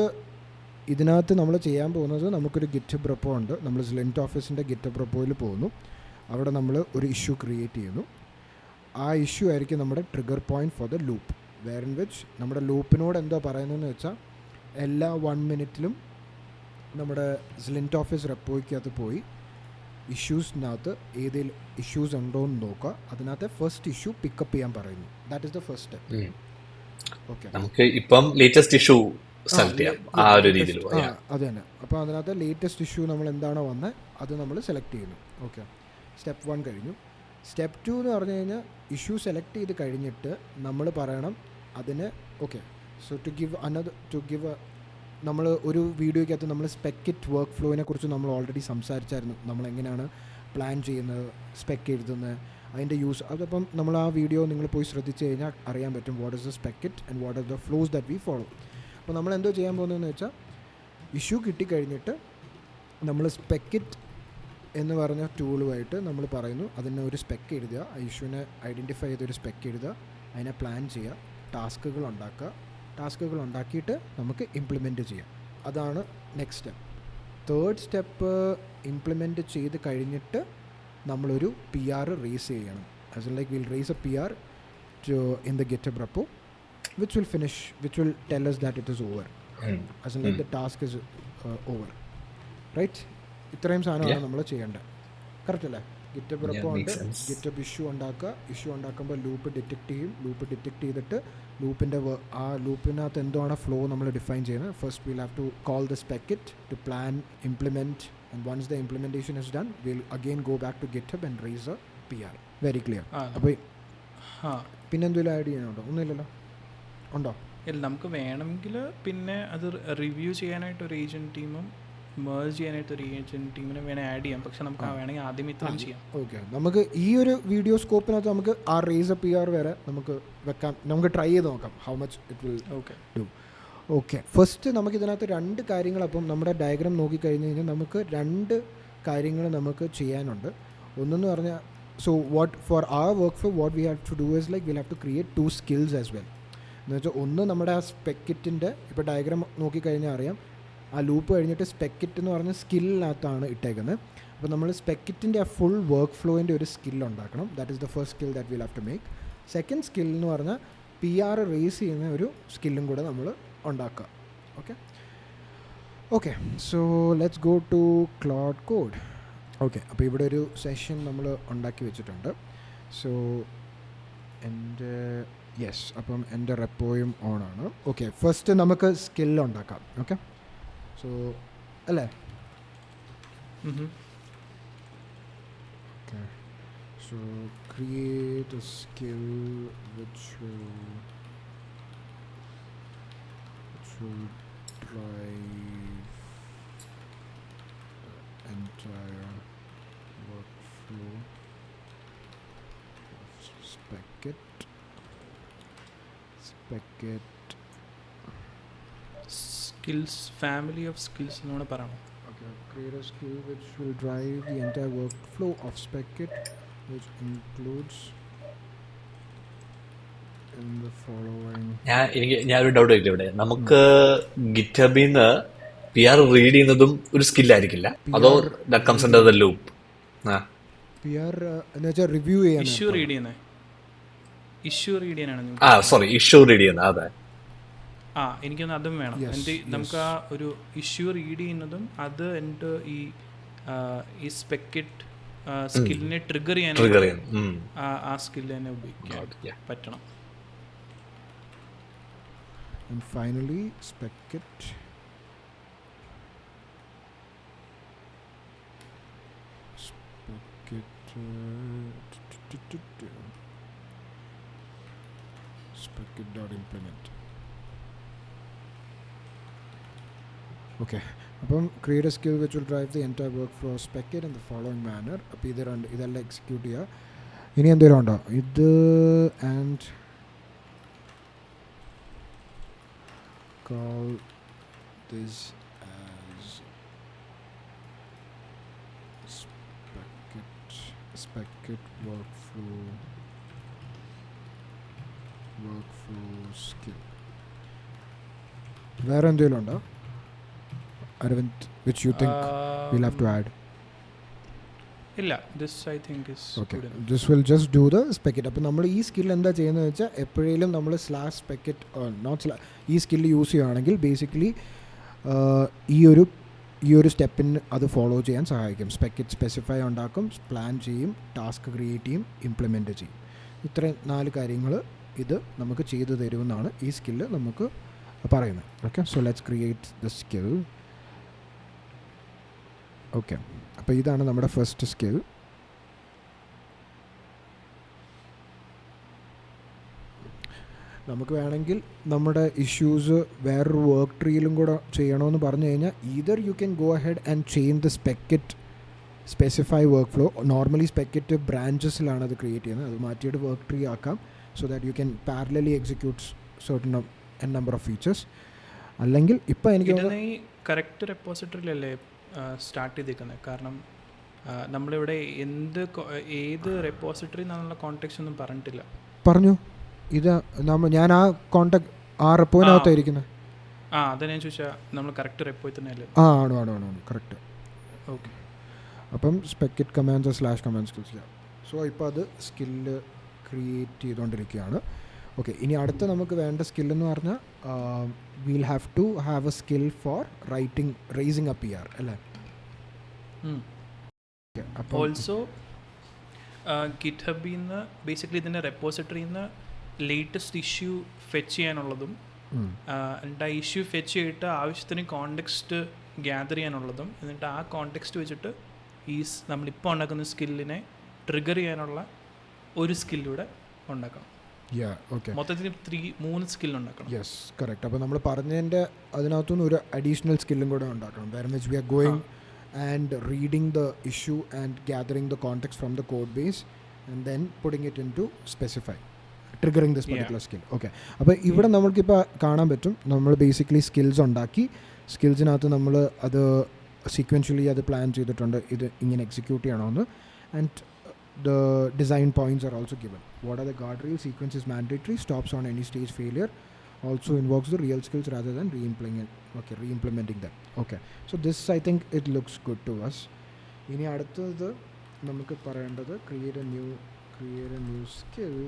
ഇതിനകത്ത് നമ്മൾ ചെയ്യാൻ പോകുന്നത്, നമുക്കൊരു GitHub റെപ്പോ ഉണ്ട്. നമ്മൾ Zilint Officeൻ്റെ GitHub റെപ്പോയിൽ പോകുന്നു. അവിടെ നമ്മൾ ഒരു ഇഷ്യൂ ക്രിയേറ്റ് ചെയ്യുന്നു. ആ ഇഷ്യൂ ആയിരിക്കും നമ്മുടെ trigger point for the loop, where in which നമ്മുടെ ലൂപ്പിനോട് എന്തോ പറയുന്നതെന്ന് വെച്ചാൽ എല്ലാ 1 മിനിറ്റിലും നമ്മുടെ Zilint Office റെപ്പോയ്ക്കകത്ത് പോയി ഇഷ്യൂസിനകത്ത് ഏതെങ്കിലും ഇഷ്യൂസ് ഉണ്ടോ എന്ന് നോക്കുക. അതിനകത്ത് ഫസ്റ്റ് ഇഷ്യൂ പിക്കപ്പ് ചെയ്യാൻ പറയുന്നു. That is the first step. Okay, നമുക്ക് ഇപ്പം ലേറ്റസ്റ്റ് ഇഷ്യൂ സെലക്ട് ചെയ്യാം. ആ ഒരു രീതിയിൽ അത് തന്നെ. അപ്പോൾ അതിനകത്ത് ലേറ്റസ്റ്റ് ഇഷ്യൂ നമ്മൾ എന്താണോ വന്നത് അത് നമ്മൾ സെലക്ട് ചെയ്യുന്നു. ഓക്കെ, സ്റ്റെപ്പ് 1 കഴിഞ്ഞു. സ്റ്റെപ്പ് 2 എന്ന് പറഞ്ഞു കഴിഞ്ഞാൽ ഇഷ്യൂ സെലക്ട് ചെയ്ത് കഴിഞ്ഞിട്ട് നമ്മൾ പറയണം അതിന്. ഓക്കെ, സോ ടു ഗിവ് നമ്മൾ ഒരു വീഡിയോയ്ക്കകത്ത് നമ്മൾ സ്പെക്കിറ്റ് വർക്ക് ഫ്ലോയിനെ കുറിച്ച് നമ്മൾ ഓൾറെഡി സംസാരിച്ചായിരുന്നു. നമ്മളെങ്ങനെയാണ് പ്ലാൻ ചെയ്യുന്നത്, സ്പെക്ക് എഴുതുന്നത്, അതിൻ്റെ യൂസ്. അതപ്പം നമ്മൾ ആ വീഡിയോ നിങ്ങൾ പോയി ശ്രദ്ധിച്ച് കഴിഞ്ഞാൽ അറിയാൻ പറ്റും what is the spec kit and what is the flows that we follow. അപ്പോൾ നമ്മൾ എന്തോ ചെയ്യാൻ പോകുന്നതെന്ന് വെച്ചാൽ ഇഷ്യൂ കിട്ടിക്കഴിഞ്ഞിട്ട് നമ്മൾ സ്പെക്കിറ്റ് എന്ന് പറഞ്ഞ ടൂളുമായിട്ട് നമ്മൾ പറയുന്നു അതിന് ഒരു സ്പെക്ക് എഴുതുക, ആ ഇഷ്യൂവിനെ ഐഡൻറ്റിഫൈ ചെയ്തൊരു സ്പെക്ക് എഴുതുക, അതിനെ പ്ലാൻ ചെയ്യുക, ടാസ്കുകൾ ഉണ്ടാക്കിയിട്ട് നമുക്ക് ഇംപ്ലിമെൻറ്റ് ചെയ്യാം. അതാണ് next step. Third step, implement ചെയ്ത് കഴിഞ്ഞിട്ട് നമ്മളൊരു PR റേസ് ചെയ്യണം. As in like will raise a PR in the GitHub repo which will tell us that it is over, as in like the task is over, right? ഇത്രയും സാധനമാണ് നമ്മൾ ചെയ്യേണ്ടത്. Correct അല്ലേ? GitHub repo ഉണ്ട്, GitHub issue ഉണ്ടാക്കുമ്പോൾ loop detect ചെയ്യും. Loop detect ചെയ്തിട്ട് ലൂപ്പിൻ്റെ ആ ലൂപ്പിനകത്ത് എന്താണ് ഫ്ലോ നമ്മൾ ഡിഫൈൻ ചെയ്യുന്നത്. First will have to call the spec kit to plan, implement, and once the implementation is done will again go back to GitHub and raise a PR. Very clear. അപ്പോൾ പിന്നെ എന്തെങ്കിലും ആഡ് ചെയ്യാനുണ്ടോ? ഒന്നുമില്ലല്ലോ, ഉണ്ടോ? ഇല്ല, നമുക്ക് വേണമെങ്കിൽ പിന്നെ അത് റിവ്യൂ ചെയ്യാനായിട്ട് ഒരു ഏജൻറ്റ് ടീമും മേർജ് ചെയ്യാനായിട്ട് ഒരു ഏജൻറ്റ് ടീമിനെ വേണേൽ ആഡ് ചെയ്യാം. പക്ഷെ നമുക്ക് വേണമെങ്കിൽ ആദ്യം ഇത്രയും ചെയ്യാം. ഓക്കെ, നമുക്ക് ഈ ഒരു വീഡിയോ സ്കോപ്പിനകത്ത് നമുക്ക് ആ റേസ് എ PR വരെ നമുക്ക് വെക്കാം. നമുക്ക് ട്രൈ ചെയ്ത് നോക്കാം how much it will do. Okay, first നമുക്ക് ഇതിനകത്ത് 2 കാര്യങ്ങൾ, അപ്പം നമ്മുടെ ഡയഗ്രാം നോക്കിക്കഴിഞ്ഞ് കഴിഞ്ഞാൽ നമുക്ക് 2 കാര്യങ്ങൾ നമുക്ക് ചെയ്യാനുണ്ട്. ഒന്നെന്ന് പറഞ്ഞാൽ, so what for our workflow what we have to do is like we'll have to create 2 skills as well. എന്ന് വെച്ചാൽ ഒന്ന് നമ്മുടെ ആ സ്പെക്കിറ്റിൻ്റെ, ഇപ്പോൾ ഡയഗ്രാം നോക്കിക്കഴിഞ്ഞാൽ അറിയാം ആ ലൂപ്പ് കഴിഞ്ഞിട്ട് സ്പെക്കിറ്റ് എന്ന് പറഞ്ഞ സ്കില്ലിനകത്താണ് ഇട്ടേക്കുന്നത്. അപ്പോൾ നമ്മൾ സ്പെക്കിറ്റിൻ്റെ ആ ഫുൾ വർക്ക് ഫ്ലോയിൻ്റെ ഒരു സ്കിൽ ഉണ്ടാക്കണം. That is the first skill that will have to make. Second skill എന്ന് പറഞ്ഞാൽ PR റേസ് ചെയ്യുന്ന ഒരു സ്കില്ലും കൂടെ നമ്മൾ ഉണ്ടാക്കുക. Okay, so let's go to cloud code. Okay, അപ്പോൾ ഇവിടെ ഒരു സെഷൻ നമ്മൾ ഉണ്ടാക്കി വെച്ചിട്ടുണ്ട്. സോ അപ്പം എൻ്റെ റെപ്പോയും ഓണാണ്. ഓക്കെ, ഫസ്റ്റ് നമുക്ക് സ്കിൽ ഉണ്ടാക്കാം. ഓക്കെ, സോ അല്ലേ? Okay, so create a skill which will drive the entire workflow of Speckit. Skills, family of skills എന്നാണ് പറയണം. Okay, create a skill which will drive the entire workflow of Speckit, which includes in the following. ഞാനൊരു doubt ചോദിക്കട്ടെ ഇവിടെ. നമുക്ക് GitHubൽ നിന്ന് PR read ചെയ്യുന്നതും ഒരു സ്കില്ലായിരിക്കില്ല, അതോ that comes under the loop? P R എന്ന് വെച്ചാൽ റിവ്യൂ ചെയ്യാൻ ഇഷ്യൂ റീഡ് ചെയ്യുന്നത്, ഇഷ്യൂ റീഡ് ചെയ്യാനാണ് നിങ്ങൾ സോറി, ഇഷ്യൂ റീഡ് ചെയ്യുന്നത്. അതെ, എനിക്കൊന്ന് അതും വേണം. എൻ്റെ നമുക്ക് ആ ഒരു ഇഷ്യൂ റീഡ് ചെയ്യുന്നതും അത് എൻ്റെ ഈ സ്പെക്കറ്റ് സ്കില്ലിനെ ട്രിഗർ ചെയ്യാൻ ആ സ്കില്ല് തന്നെ ഉപയോഗിക്കാൻ പറ്റണം. And finally, Speckit. Speckit.implement. Okay. അപ്പം create a skill which will drive the entire workflow of Speckit in the following manner. അപ്പോൾ ഇതെല്ലാം എക്സിക്യൂട്ട് ചെയ്യുക. ഇനി എന്തെങ്കിലും ഉണ്ടോ? ഇത് and call this as Speckit workflow skill. വേറെ എന്തെങ്കിലും ഉണ്ടോ Aravind which you think we'll have to add? ഇല്ല, this I think is okay. good enough. This will just do the Speckit. അപ്പോൾ നമ്മൾ ഈ സ്കിൽ എന്താ ചെയ്യുന്നത് വെച്ചാൽ എപ്പോഴേലും നമ്മൾ /Speckit ഈ സ്കില്ല് യൂസ് ചെയ്യുകയാണെങ്കിൽ ബേസിക്കലി ഈ ഒരു സ്റ്റെപ്പിന് അത് ഫോളോ ചെയ്യാൻ സഹായിക്കും. Speckit സ്പെസിഫൈ ഉണ്ടാക്കും, പ്ലാൻ ചെയ്യും, ടാസ്ക് ക്രിയേറ്റ് ചെയ്യും, ഇംപ്ലിമെൻറ്റ് ചെയ്യും. ഇത്രയും 4 കാര്യങ്ങൾ ഇത് നമുക്ക് ചെയ്തു തരുമെന്നാണ് ഈ സ്കില്ല് നമുക്ക് പറയുന്നത്. Okay, so let's create the skill. Okay, അപ്പോൾ ഇതാണ് നമ്മുടെ ഫസ്റ്റ് സ്കിൽ. നമുക്ക് വേണമെങ്കിൽ നമ്മുടെ ഇഷ്യൂസ് വേറൊരു വർക്ക് ട്രീയിലും കൂടെ ചെയ്യണമെന്ന് പറഞ്ഞു കഴിഞ്ഞാൽ either you can go ahead and change the Speckit specify workflow. Normally Speckit ബ്രാഞ്ചസിലാണ് അത് ക്രിയേറ്റ് ചെയ്യുന്നത്, അത് മാറ്റിയിട്ട് വർക്ക് ട്രീ ആക്കാം so that you can parallelly execute certain number of features. അല്ലെങ്കിൽ ഇപ്പം എനിക്ക് ഈ കറക്റ്റ് റെപ്പോസിറ്ററിയിലല്ലേ സ്റ്റാർട്ട് ചെയ്തേക്കുന്നത്? കാരണം നമ്മളിവിടെ ഏത് റെപ്പോസിറ്ററി എന്നുള്ള കോൺടെക്സ്റ്റ് ഒന്നും പറഞ്ഞിട്ടില്ല. പറഞ്ഞു, ഇത് ഞാൻ ആ കോണ്ടാക്ട് ആ റെപ്പോയിനകത്തായിരിക്കുന്നത്. അതാ ഞാൻ ചോദിച്ചാൽ നമ്മൾ കറക്റ്റ് റെപ്പോയിൽ തന്നെ അല്ലേ? ആണ് കറക്റ്റ്. ഓക്കെ, അപ്പം Speckit കമാൻഡ്സ് /command skills ചെയ്യാം. സോ ഇപ്പോൾ അത് സ്കില്ല് ക്രിയേറ്റ് ചെയ്തുകൊണ്ടിരിക്കുകയാണ്. ഓക്കെ, ഇനി അടുത്ത നമുക്ക് വേണ്ട സ്കില്ലെന്ന് പറഞ്ഞാൽ we'll have to have a skill for raising a PR അല്ലേ? ഓൾസോ ഗിറ്റ്ഹബിൽ നിന്ന് ബേസിക്കലി ഇതിൻ്റെ റെപ്പോസിറ്ററിയിൽ നിന്ന് ലേറ്റസ്റ്റ് ഇഷ്യൂ ഫെച്ച് ചെയ്യാനുള്ളതും എന്നിട്ട് ആ ഇഷ്യൂ ഫെച്ച് ചെയ്തിട്ട് ആവശ്യത്തിന് കോണ്ടെക്സ്റ്റ് ഗ്യാദർ ചെയ്യാനുള്ളതും എന്നിട്ട് ആ കോണ്ടെക്സ്റ്റ് വെച്ചിട്ട് നമ്മളിപ്പോൾ ഉണ്ടാക്കുന്ന സ്കില്ലിനെ ട്രിഗർ ചെയ്യാനുള്ള ഒരു സ്കില്ലൂടെ ഉണ്ടാക്കണം. മൊത്തത്തിൽ 3 സ്കിൽ ഉണ്ടാക്കണം. Yes, correct. അപ്പോൾ നമ്മൾ പറഞ്ഞതിൻ്റെ അതിനകത്തുനിന്ന് ഒരു അഡീഷണൽ സ്കില്ലും കൂടെ ഉണ്ടാക്കണം. വേറെ which we are going and reading the issue and gathering the context from the code base and then putting it into specify triggering this particular skill. Okay, അപ്പോൾ ഇവിടെ നമ്മൾക്കിപ്പോൾ കാണാൻ പറ്റും നമ്മൾ ബേസിക്കലി സ്കിൽസ് ഉണ്ടാക്കി. സ്കിൽസിനകത്ത് നമ്മൾ അത് സീക്വൻഷ്യലി അത് പ്ലാൻ ചെയ്തിട്ടുണ്ട്, ഇത് ഇങ്ങനെ എക്സിക്യൂട്ട് ചെയ്യണമെന്ന്. And the design points are also given. What are the guardrail? Sequence is mandatory, stops on any stage failure, also invokes the real skills rather than re-implementing them. Okay, so this I think it looks good to us. ഇനി അടുത്തത് നമുക്ക് പറയേണ്ടത് create a new skill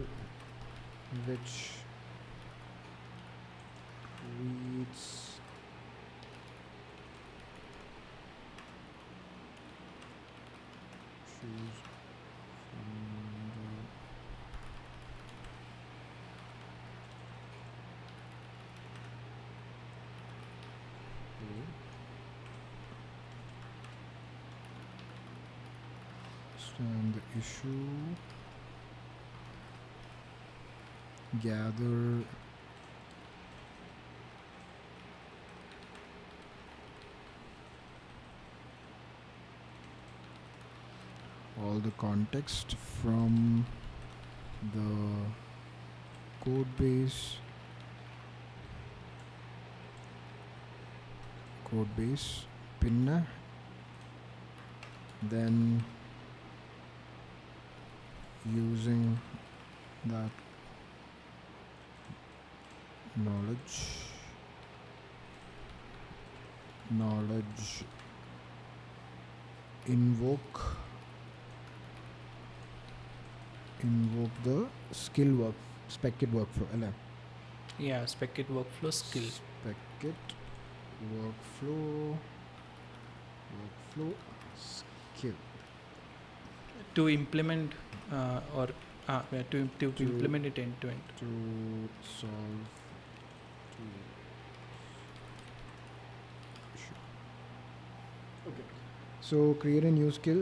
which reads choose understand the issue, gather all the context from the code base pinna, then using that knowledge invoke invoke the skill work spec kit workflow അല്ലേ? Spec kit workflow skill. Spec kit workflow skill To implement or to implement it end to end. to solve to issue. Okay. So create a new skill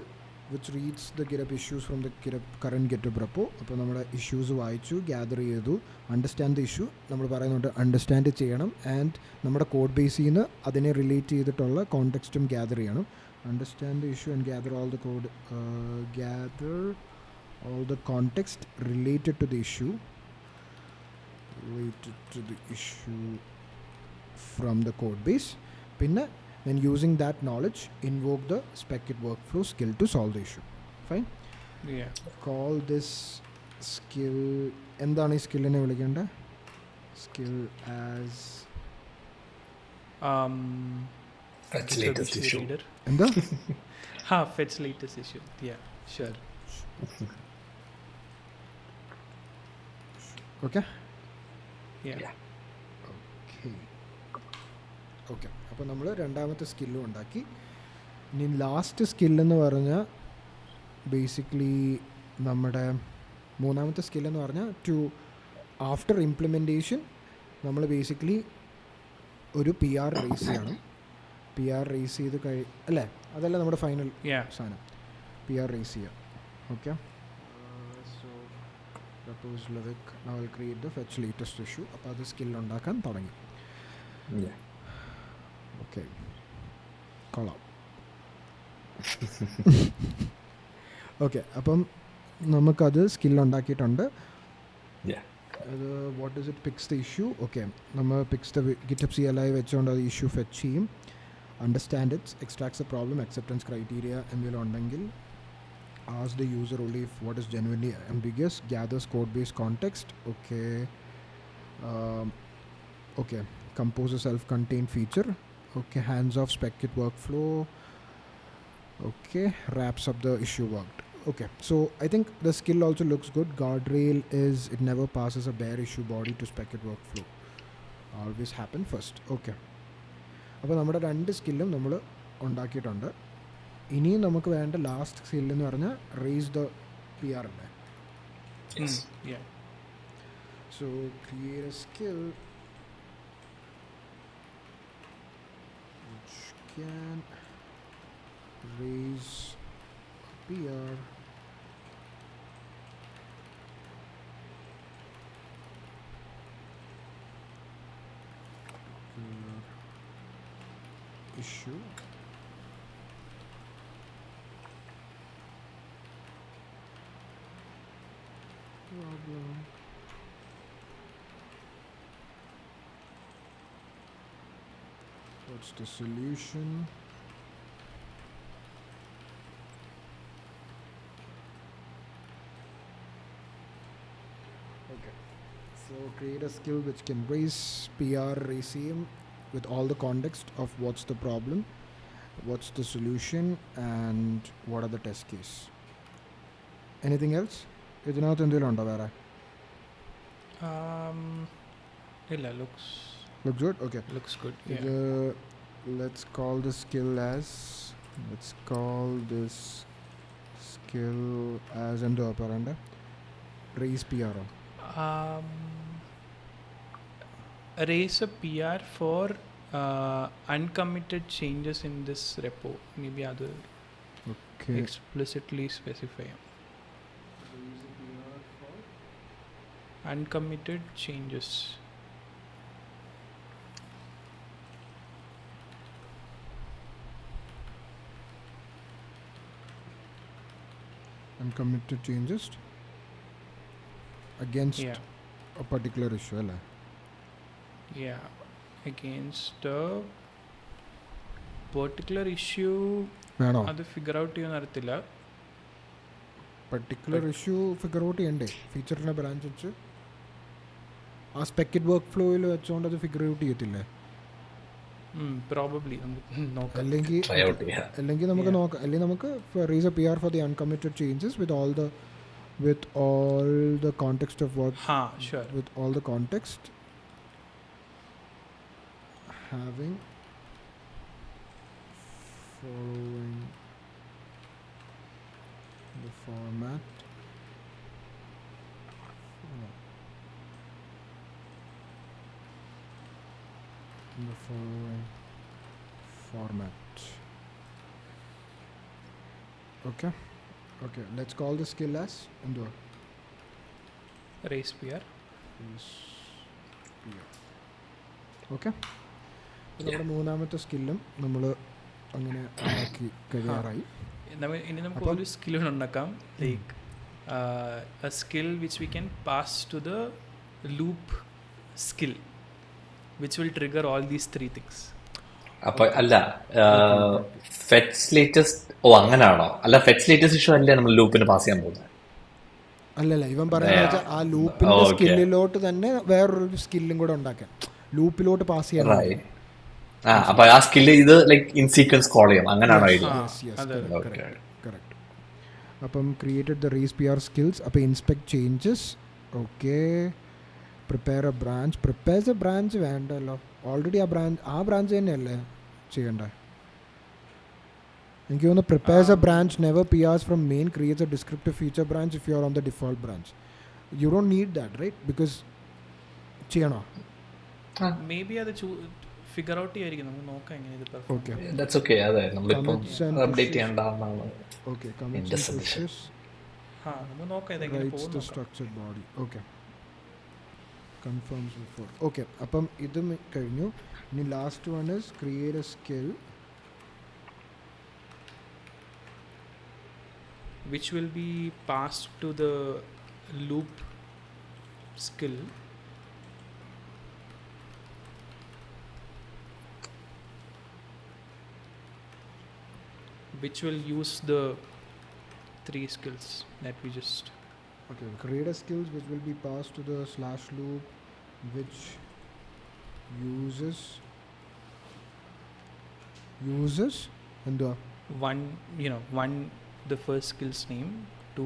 which reads the GitHub issues from the GitHub current GitHub repo. അപ്പോൾ നമ്മുടെ issues വായിച്ചു, gather ചെയ്തു, understand the issue. നമ്മൾ പറയുന്നുണ്ട് understand ചെയ്യണം and നമ്മുടെ code ബേസിൽ നിന്ന് അതിനെ റിലേറ്റ് ചെയ്തിട്ടുള്ള കോണ്ടെക്സ്റ്റും ഗ്യാദർ ചെയ്യണം. Understand the issue and gather all the code, gather all the context related to the issue from the code base. Pinna, then using that knowledge, invoke the Specit workflow skill to solve the issue. Fine? Yeah. Call this skill, endana ee skill ne vilikanda? Skill as Fetch latest issue. Reader. എന്താ? Fetch latest issue. Yeah, sure. Okay? Yeah. Okay, അപ്പോൾ നമ്മൾ രണ്ടാമത്തെ സ്കില്ലും ഉണ്ടാക്കി. ഇനി last സ്കില്ലെന്ന് പറഞ്ഞാൽ basically നമ്മുടെ മൂന്നാമത്തെ സ്കില്ലെന്ന് പറഞ്ഞാൽ ടു ആഫ്റ്റർ ഇംപ്ലിമെൻറ്റേഷൻ നമ്മൾ ബേസിക്കലി ഒരു PR റേസ് ചെയ്യണം. PR റേസ് ചെയ്ത് അല്ലേ, അതല്ല നമ്മുടെ ഫൈനൽ സാധനം, PR റേസ് ചെയ്യാം. Okay, so propose lyric now will create the fetch latest issue. അപ്പോൾ അത് സ്കില്ലുണ്ടാക്കാൻ തുടങ്ങി. ഓക്കെ, കൊള്ളാം. ഓക്കെ, അപ്പം നമുക്കത് സ്കില്ലുണ്ടാക്കിയിട്ടുണ്ട്. അത് what does it picks the issue? Okay, നമ്മൾ പിക്സ് ദ GitHub CLI വെച്ചുകൊണ്ട് അത് ഇഷ്യൂ ഫെച്ച് ചെയ്യും, understand it's, extracts a problem, acceptance criteria എന്തെങ്കിലും ഉണ്ടെങ്കിൽ ask the user only if what is genuinely ambiguous, gathers code base context. Okay, compose a self-contained feature. Okay, hands off Specit workflow. Okay, wraps up the issue worked. Okay, so I think the skill also looks good. Guardrail is it never passes a bare issue body to Specit workflow, always happen first. Okay, അപ്പോൾ നമ്മുടെ രണ്ട് സ്കില്ലും നമ്മൾ ഉണ്ടാക്കിയിട്ടുണ്ട്. ഇനിയും നമുക്ക് വേണ്ട last സ്കില്ലെന്ന് പറഞ്ഞാൽ raise the PR അല്ലേ? So create a skill which can raise PR issue. Problem. What's the solution? Okay, so create a skill which can raise PR RACM with all the context of what's the problem, what's the solution, and what are the test case. Anything else? ഇതിനകത്ത് എന്തെങ്കിലും ഉണ്ടോ വേറെ? ഇല്ല, looks good. Okay, looks good. Let's call this skill as എന്തോ പറയണ്ടേ? raise PR. Raise a PR for uncommitted changes in this repo. Maybe other Okay, explicitly specify uncommitted changes. uncommitted changes against Yeah. a particular issue അല്ലേ? Yeah, against a particular issue. വേണോ? അത് figure out ചെയ്യാൻ അറിയത്തില്ല. Particular issue figure out ചെയ്യണ്ടേ? ഫീച്ചറിനെ branch വെച്ച് ആ സ്പെക്കറ്റ് work ഫ്ലോയിൽ വെച്ചുകൊണ്ട് അത് ഫിഗർ ഔട്ട് ചെയ്യത്തില്ലേ? പ്രോബബ്ലി നോക്കാം. അല്ലെങ്കിൽ നമുക്ക് നോക്കാം, അല്ലെങ്കിൽ നമുക്ക് raise a PR for the uncommitted changes with all the with all the context of what हाँ sure. with all the context, having following the format the following format. Okay, let's call the skill as എന്തുവാ Race PR. Okay, നമ്മുടെ മൂന്നാമത്തെ സ്കില്ലും നമ്മൾ അങ്ങനെ ഉണ്ടാക്കി കഴിയാറായി. ഇനി നമുക്ക് ഒരു സ്കിൽ ഉണ്ടാക്കാം, like a skill which we can pass to the loop skill which will trigger all these 3 things. അപ്പൊ അല്ല ഫെറ്റ്സ് ലേറ്റസ്റ്റ് അങ്ങനാണോ? അല്ല ഫെറ്റ്സ് ലേറ്റസ്റ്റ് ഇഷ്യൂ അല്ലേ നമ്മൾ ലൂപ്പിന് പാസ് ചെയ്യാൻ പോകുന്നത്? അല്ലല്ല, ഇവൻ പറയുന്നത് വെച്ചാൽ ആ ലൂപ്പിന്റെ സ്കില്ലിലോട്ട് തന്നെ വേറൊരു സ്കില്ലും കൂടെ ഉണ്ടാക്കാൻ, ലൂപ്പിലോട്ട് പാസ് ചെയ്യാൻ. അപ്പൊ ആ സ്കില്ല് ഇത് ലൈക്ക് ഇൻ സീക്വൻസ് കോൾ ചെയ്യാം, അങ്ങനെയാണോ ഐഡിയ? കറക്റ്റ്. അപ്പം created the raise P R skills. അപ്പോൾ inspect changes. Okay, prepare a branch. Prepares a branch വേണ്ടല്ലോ, ഓൾറെഡി ആ ബ്രാഞ്ച് തന്നെയല്ലേ ചെയ്യണ്ടേ? എനിക്ക് തോന്നുന്നു prepares a branch never P Rs from main, creates a descriptive feature branch if you are on the default branch. You don't need that, right? Because ചെയ്യണോ? Maybe അത് figure out ചെയ്യായിരിക്കും, നമുക്ക് നോക്കാം എങ്ങനെ ഇത് പെർഫോം. Okay, that's okay. അതെ, നമ്മളിപ്പോൾ update ചെയ്യണ്ടാവുന്നതാണ്. Okay, commits and pushes. ഹാ, നമുക്ക് നോക്കാം ഇതെങ്ങനെ writes the structured body. Okay, confirms before. Okay, അപ്പം ഇതും കഴിഞ്ഞു. ഇനി last one is create a skill which will be passed to the loop skill which will use the 3 skills that we just. Okay, create a skills which will be passed to the slash loop which uses and one the first skill's name, 2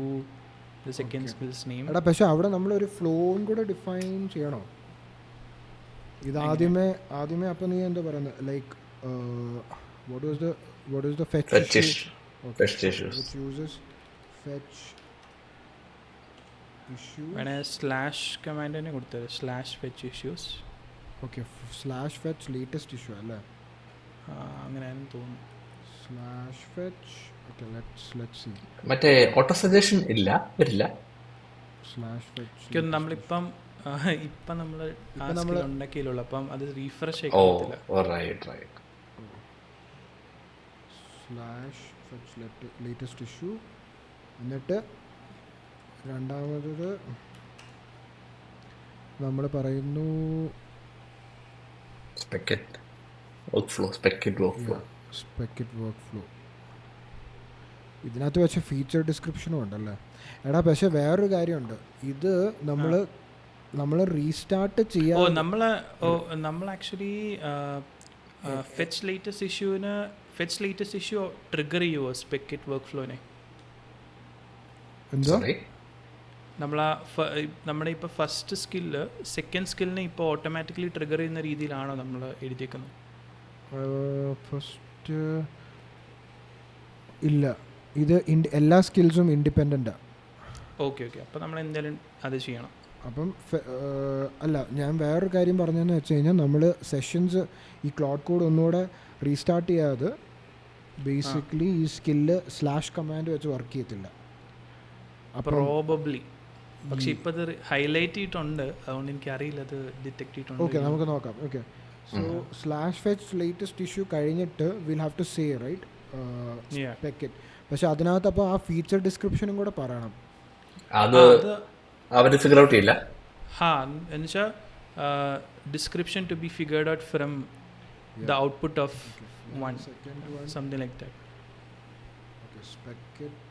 the second skill's name. എടാ, പക്ഷെ അവിടെ നമ്മളൊരു ഫ്ലോയും കൂടെ define ചെയ്യണോ? ഇത് ആദ്യമേ അപ്പം നീ എന്താ പറയുന്നത്, like what is the fetch issue? Okay, which uses fetch issue. വേണേ സ്ലാഷ് കമാൻഡ് തന്നെ കൊടുത്തത്, slash fetch issues. Okay, slash fetch latest issue അല്ലേ? അങ്ങനെയാണെന്ന് തോന്നുന്നു. Slash fetch. Okay, let's see. മറ്റേ ഓട്ടോ സജഷൻ വരില്ല. സ്ലാഷ് ഫെച്ച് നമ്മളിപ്പം നമ്മൾ ഉണ്ടാക്കിയല്ലോ, അപ്പം അത് റീഫ്രഷ് ഓ ചെയ്യത്തില്ല. Right. Slash fetch latest issue. എന്നിട്ട് രണ്ടാമത് നമ്മൾ പറയുന്നു സ്പെക്കറ്റ് വർക്ക്ഫ്ലോ. ഇതിനകത്ത് വെച്ച ഫീച്ചർ ഡിസ്ക്രിപ്ഷനും ഉണ്ടല്ലേ? എടാ, പക്ഷെ വേറൊരു കാര്യമുണ്ട്, ഇത് നമ്മൾ റീസ്റ്റാർട്ട് ചെയ്യാൻ നമ്മൾ actually fetch latest issue trigger ചെയ്യുമോ സ്പെക്കറ്റ് വർക്ക് ഫ്ലോനെ? എന്തോ നമ്മുടെ ഇപ്പോൾ ഫസ്റ്റ് സ്കില്ല് സെക്കൻഡ് സ്കില്ലിനെ ഇപ്പോൾ ഓട്ടോമാറ്റിക്കലി ട്രിഗർ ചെയ്യുന്ന രീതിയിലാണോ നമ്മൾ എഴുതിയേക്കുന്നത്? ഫസ്റ്റ് ഇല്ല, ഇത് എല്ലാ സ്കിൽസും ഇൻഡിപെൻഡൻ്റാണ്. ഓക്കെ, അപ്പോൾ നമ്മൾ എന്തായാലും അത് ചെയ്യണം. അപ്പം അല്ല, ഞാൻ വേറൊരു കാര്യം പറഞ്ഞതെന്ന് വെച്ച് കഴിഞ്ഞാൽ നമ്മൾ സെഷൻസ് ഈ ക്ലോഡ് കോഡ് ഒന്നുകൂടെ റീസ്റ്റാർട്ട് ചെയ്യാതെ ബേസിക്കലി ഈ സ്കില്ല് സ്ലാഷ് കമാൻഡ് വെച്ച് വർക്ക് ചെയ്യത്തില്ല. പ്രോബബ്ലി, പക്ഷെ ഇപ്പോൾ ഇത് ഹൈലൈറ്റ് ചെയ്തിട്ടുണ്ട്, അതുകൊണ്ട് എനിക്കറിയില്ല അത് ഡിറ്റക്ട് ചെയ്തിട്ടുണ്ട്. ഓക്കെ, നമുക്ക് നോക്കാം. Okay, so slash fetch latest issue കഴിഞ്ഞിട്ട് will have to say write spec kit. പക്ഷെ അതിനകത്ത് അപ്പോൾ ആ ഫീച്ചർ ഡിസ്ക്രിപ്ഷനും കൂടെ പറയണം. അത് അവര് ഫിഗർ ഔട്ട് ചെയ്യില്ല. എന്നുവെച്ചാൽ description to be figured out from the output of one, something like that. Okay, spec kit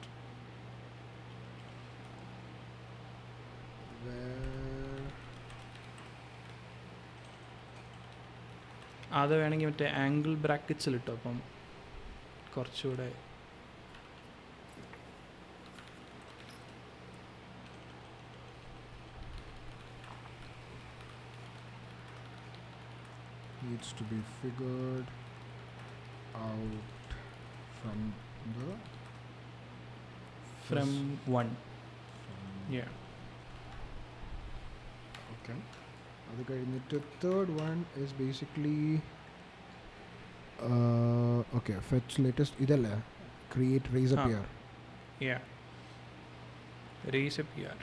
അത് വേണമെങ്കിൽ മറ്റേ ആംഗിൾ ബ്രാക്കറ്റ്സിൽ ഇട്ടോ, അപ്പം കുറച്ചുകൂടെ needs to be figured out from the From one. Yeah. okay. അത് കഴിഞ്ഞിട്ട് third one is basically okay, fetch latest ഇതല്ലേ create raise a Ah. PR. Yeah. Raise a PR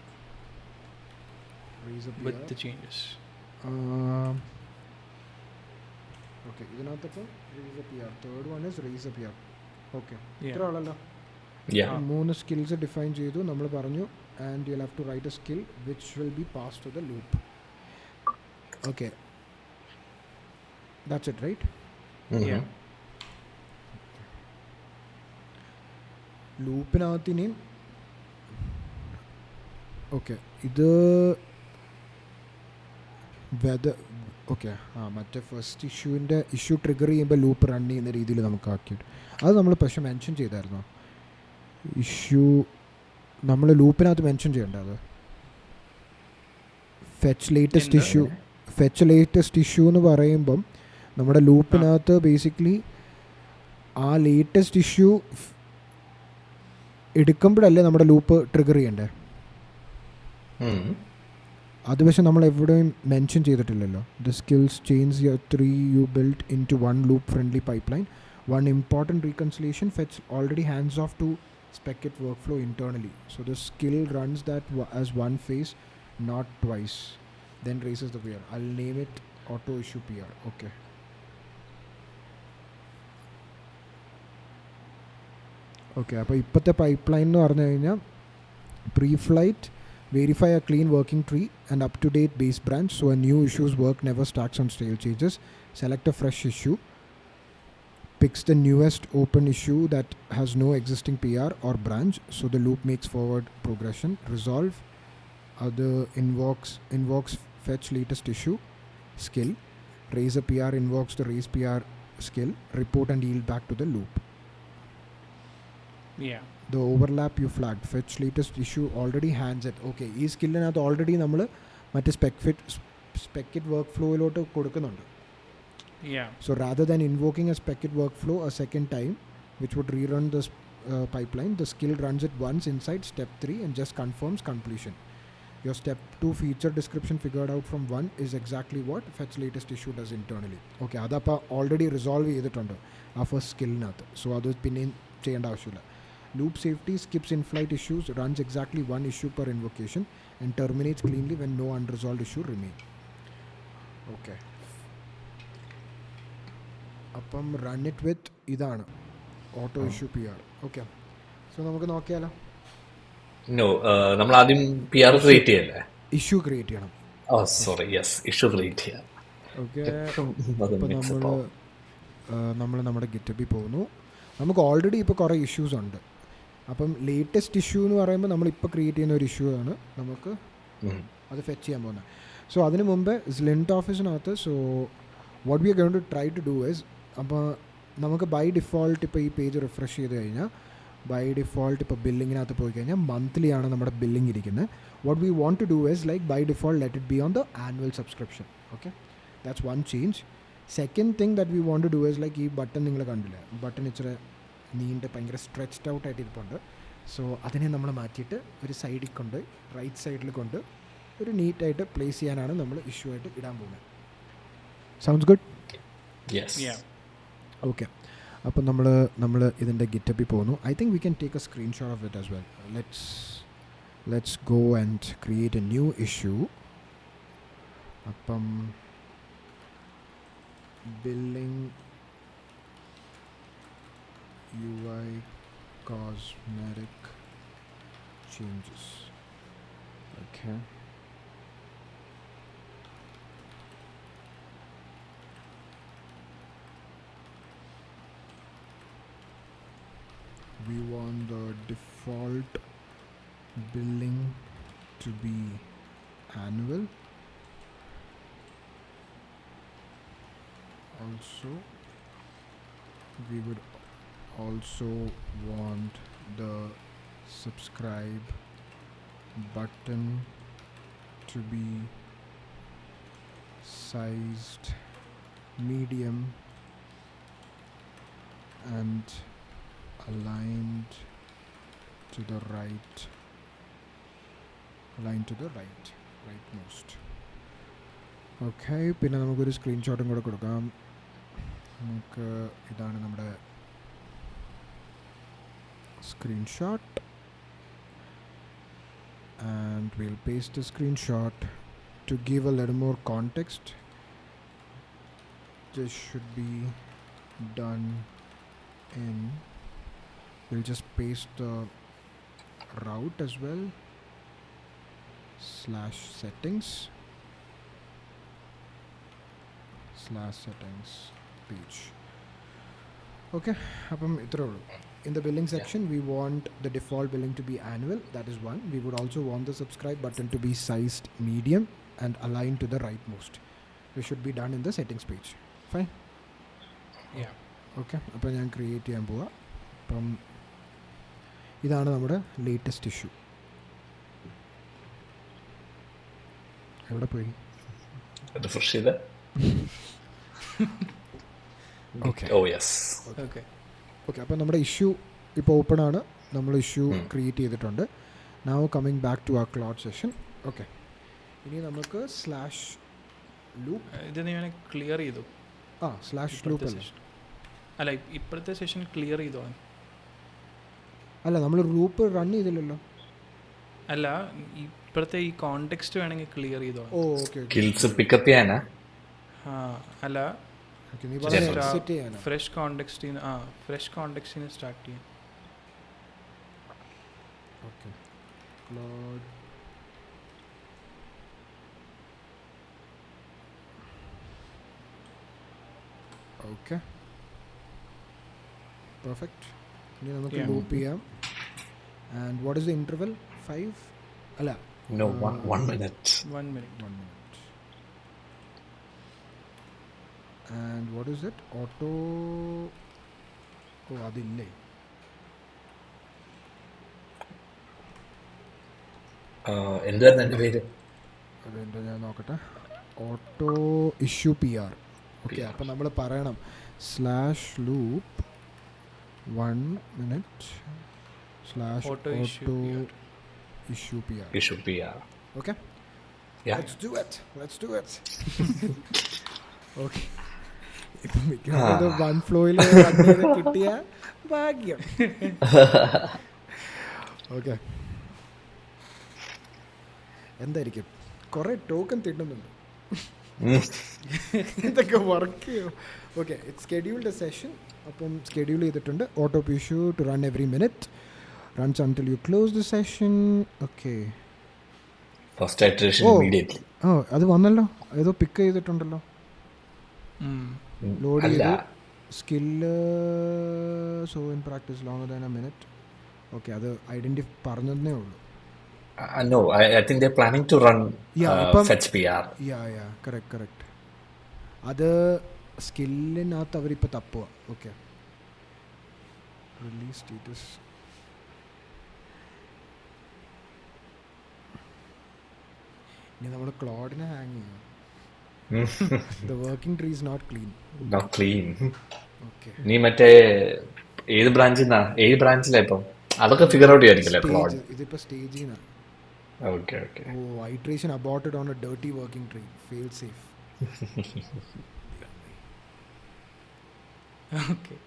Raise a with PR. the changes. Okay, ഇതിനകത്തപ്പോൾ raise a PR. Third one is raise a PR. Okay. Yeah. ഇത്ര ആളല്ലോ. Yeah. മൂന്ന് skills define ചെയ്തു നമ്മൾ പറഞ്ഞു and you have to write a skill which will be pass to the loop. Okay, that's it right. Yeah. ലൂപ്പിനകത്ത് ഇനിയും okay ഇത് okay മറ്റേ ഫസ്റ്റ് ഇഷ്യൂ ട്രിഗർ ചെയ്യുമ്പോൾ ലൂപ്പ് റൺ ചെയ്യുന്ന രീതിയിൽ നമുക്ക് ആക്കിയിട്ട് അത് നമ്മൾ പക്ഷെ മെൻഷൻ ചെയ്തായിരുന്നോ? ഇഷ്യൂ നമ്മൾ ലൂപ്പിനകത്ത് മെൻഷൻ ചെയ്യണ്ട അത് ഫെച്ച് ലേറ്റസ്റ്റ് ഇഷ്യൂ എന്ന് പറയുമ്പം നമ്മുടെ ലൂപ്പിനകത്ത് ബേസിക്കലി ആ ലേറ്റസ്റ്റ് ഇഷ്യൂ എടുക്കുമ്പോഴല്ലേ നമ്മുടെ ലൂപ്പ് ട്രിഗർ ചെയ്യണ്ടേ? അത് പക്ഷെ നമ്മൾ എവിടെയും മെൻഷൻ ചെയ്തിട്ടില്ലല്ലോ. The skills change three you build in to one loop friendly pipeline. One important reconciliation, fetch already hands off to Specit workflow internally. So the skill runs that as one phase, not twice. Then raises the PR. I'll name it auto issue PR. Okay. Okay, അപ്പോൾ ഇപ്പോഴത്തെ pipe line എന്ന് പറഞ്ഞു കഴിഞ്ഞാൽ pre flight verify a clean working tree and up-to-date base branch so a new issue's work never stacks on stale changes. Select a fresh issue. Picks the newest open issue that has no existing PR or branch, so the loop makes forward progression. Resolve other invokes fetch latest issue skill. Raise a PR invokes the raise PR skill. Report and yield back to the loop. Yeah. The overlap you flagged, fetch latest issue already hands it. Okay, ഈ സ്കില്ലിനകത്ത് already നമ്മൾ മറ്റേ സ്പെക്കിറ്റ് work ഫ്ലോയിലോട്ട് കൊടുക്കുന്നുണ്ട്. Yeah. So rather than invoking a Specit workflow a second time, which would rerun this pipeline, the skill runs it once inside step 3 and just confirms completion. Your step 2 feature description figured out from 1 is exactly what fetch latest issue does internally. Okay, അതപ്പോൾ already resolve ചെയ്തിട്ടുണ്ട് ആ first സ്കില്ലിനകത്ത്. So അത് പിന്നെയും ചെയ്യേണ്ട ആവശ്യമില്ല. Loop safety skips in-flight issues, runs exactly one issue per invocation and terminates cleanly when no unresolved issue remain. Okay. അപ്പം run it with ഇതാണ് auto issue PR. Okay, so നമുക്ക് നോക്കിയാലോ. നോ, നമ്മൾ ആദ്യം PR ക്രിയേറ്റ് ചെയ്യല്ലേ? Issue create ചെയ്യണം. Sorry, yes, issue create ചെയ്യാം. Okay, അപ്പോൾ നമ്മൾ നമ്മുടെ ഗിറ്റബിൽ പോകുന്നു. നമുക്ക് ഓൾറെഡി ഇപ്പോൾ കുറേ ഇഷ്യൂസ് ഉണ്ട്. അപ്പം ലേറ്റസ്റ്റ് ഇഷ്യൂ എന്ന് പറയുമ്പോൾ നമ്മളിപ്പോൾ ക്രിയേറ്റ് ചെയ്യുന്ന ഒരു ഇഷ്യൂ ആണ് നമുക്ക് അത് ഫെച്ച് ചെയ്യാൻ പോകുന്നത്. സോ അതിന് മുമ്പേ സ്ലിൻറ്റ് ഓഫീസിനകത്ത് what we are going to try to do is, അപ്പോൾ നമുക്ക് ബൈ ഡിഫോൾട്ട് ഇപ്പോൾ ഈ പേജ് റിഫ്രഷ് ചെയ്ത് കഴിഞ്ഞാൽ ബൈ ഡിഫോൾട്ട് ഇപ്പോൾ ബില്ലിങ്ങിനകത്ത് പോയി കഴിഞ്ഞാൽ മന്ത്ലി ആണ് നമ്മുടെ ബില്ലിംഗ് ഇരിക്കുന്നത്. What we want to do is like by default let it be on the annual subscription. Okay, that's one change. Second thing that we want to do is like ഈ button നിങ്ങൾ കണ്ടില്ല, button ഇച്ചിരി നീണ്ട് ഭയങ്കര stretched out ആയിട്ട് ഇരിപ്പുണ്ട്. So അതിനെ നമ്മൾ മാറ്റിയിട്ട് ഒരു സൈഡിൽ കൊണ്ട് റൈറ്റ് സൈഡിൽ കൊണ്ട് ഒരു നീറ്റായിട്ട് പ്ലേസ് ചെയ്യാനാണ് നമ്മൾ ഇഷ്യൂ ആയിട്ട് ഇടാൻ പോകുന്നത്. Sounds good? യെസ്. ഓക്കെ, അപ്പം നമ്മൾ ഇതിൻ്റെ ഗിറ്റബിൽ പോകുന്നു. I think we can take A screenshot of it as well. Let's go and create A new issue. അപ്പം billing UI cosmetic changes. Okay. We want the default billing to be annual. Also, we would also want the subscribe button to be sized medium and aligned to the right, aligned to the right, rightmost. Okay, പിന്നെ നമുക്കൊരു സ്ക്രീൻഷോട്ടും കൂടെ കൊടുക്കാം. നമുക്ക് ഇതാണ് നമ്മുടെ screenshot, and we'll paste the screenshot to give a little more context. This should be done in, we'll just paste the route as well, /settings page. Okay, അപ്പം ഇത്രേ ഉള്ളൂ. In the billing section, we want the default billing to be annual. That is one. We would also want the subscribe button to be sized medium and aligned to the rightmost. This should be done in the settings page. Fine. Yeah. Okay. അപ്പോൾ ഞാൻ create ചെയ്യാൻ പോവാം. അപ്പം ഇതാണ് നമ്മുടെ latest issue. എവിടെ പോയി? Refresh ചെയ്ത്. Okay. Oh yes. Okay. Okay, അപ്പോൾ നമ്മുടെ ഇഷ്യൂ ഇപ്പോൾ ഓപ്പൺ ആണ്. നമ്മൾ ഇഷ്യൂ ക്രിയേറ്റ് ചെയ്തിട്ടുണ്ട്. നൗ കമ്മിങ് ബാക്ക് ടു ആ ക്ലോഡ് സെഷൻ. ഓക്കെ, ഇനി നമുക്ക് സ്ലാഷ് ലൂപ്പ്, ഇത് നീ വേണേൽ ക്ലിയർ ചെയ്തു. സ്ലാഷ് ലൂപ്പ് അല്ലേ? അല്ല, ഇപ്പോഴത്തെ സെഷൻ ക്ലിയർ ചെയ്തോ? അല്ല, നമ്മൾ ലൂപ്പ് റൺ ചെയ്തില്ലല്ലോ. അല്ല, ഇപ്പോഴത്തെ ഈ കോണ്ടെക്സ്റ്റ് വേണമെങ്കിൽ ക്ലിയർ ചെയ്തോ. ഓ ഓക്കെ, സ്കിൽസ് പിക്കപ്പ് ചെയ്യാനാ? അല്ല, നീ പറഞ്ഞ എക്സിറ്റ് ചെയ്യാനാ? ഫ്രഷ് കോണ്ടെക്സ്റ്റിന് സ്റ്റാർട്ട് ചെയ്യാം. Okay, Claude okay, perfect. ഇനി നമുക്ക് ലൂപ്പ് ചെയ്യാം. And what is the interval? 5 അല്ല, No, 1 minute. 1 minute. 1 minute. And what is it? Auto. Oh, അതില്ലേ? എന്തായിരുന്നു എൻ്റെ പേര്? അതെന്താ, ഞാൻ നോക്കട്ടെ. Auto issue PR. ഓക്കെ, അപ്പം നമ്മൾ പറയണം slash loop 1 minute slash Auto auto issue issue PR. Issue PR. Okay, Yeah. let's do it. Okay, ഇപ്പം മിക്കവാറും 1 ഫ്ലോയിൽ കിട്ടിയ ഭാഗ്യം. ഓക്കെ, എന്തായിരിക്കും? കുറേ ടോക്കൺ തിന്നുന്നുണ്ട്. ഇതൊക്കെ വർക്ക് ചെയ്യും. Okay, it's scheduled a session. അപ്പം സ്കെഡ്യൂൾ ചെയ്തിട്ടുണ്ട്. Auto issue to run every minute, runs until you close the session. Okay. First iteration immediately. അത് വന്നല്ലോ, ഏതോ പിക്ക് ചെയ്തിട്ടുണ്ടല്ലോ. ലോഡ് ചെയ്തു. Skill so in practice longer than A minute. Okay, അത് identify പറഞ്ഞതേ ഉള്ളൂ. No, I think they're planning to run fetch PR. Yeah, correct. അത് സ്കില്ലിനകത്ത് അവരിപ്പോൾ തപ്പുക. Okay, release status. ഇനി നമ്മൾ ക്ലോഡിനെ ഹാങ് ചെയ്യും. The working tree is not clean. Not clean. Okay. നീ മറ്റേ ഏത് ബ്രാഞ്ചിലാ ഇപ്പം? അതൊക്കെ ഫിഗർ ഔട്ട് ചെയ്യായിരിക്കല്ലേ ക്ലോഡ്? ഇതിപ്പോ സ്റ്റേജിനാ. Okay. Iteration aborted on a dirty working tree. Fail safe. Okay.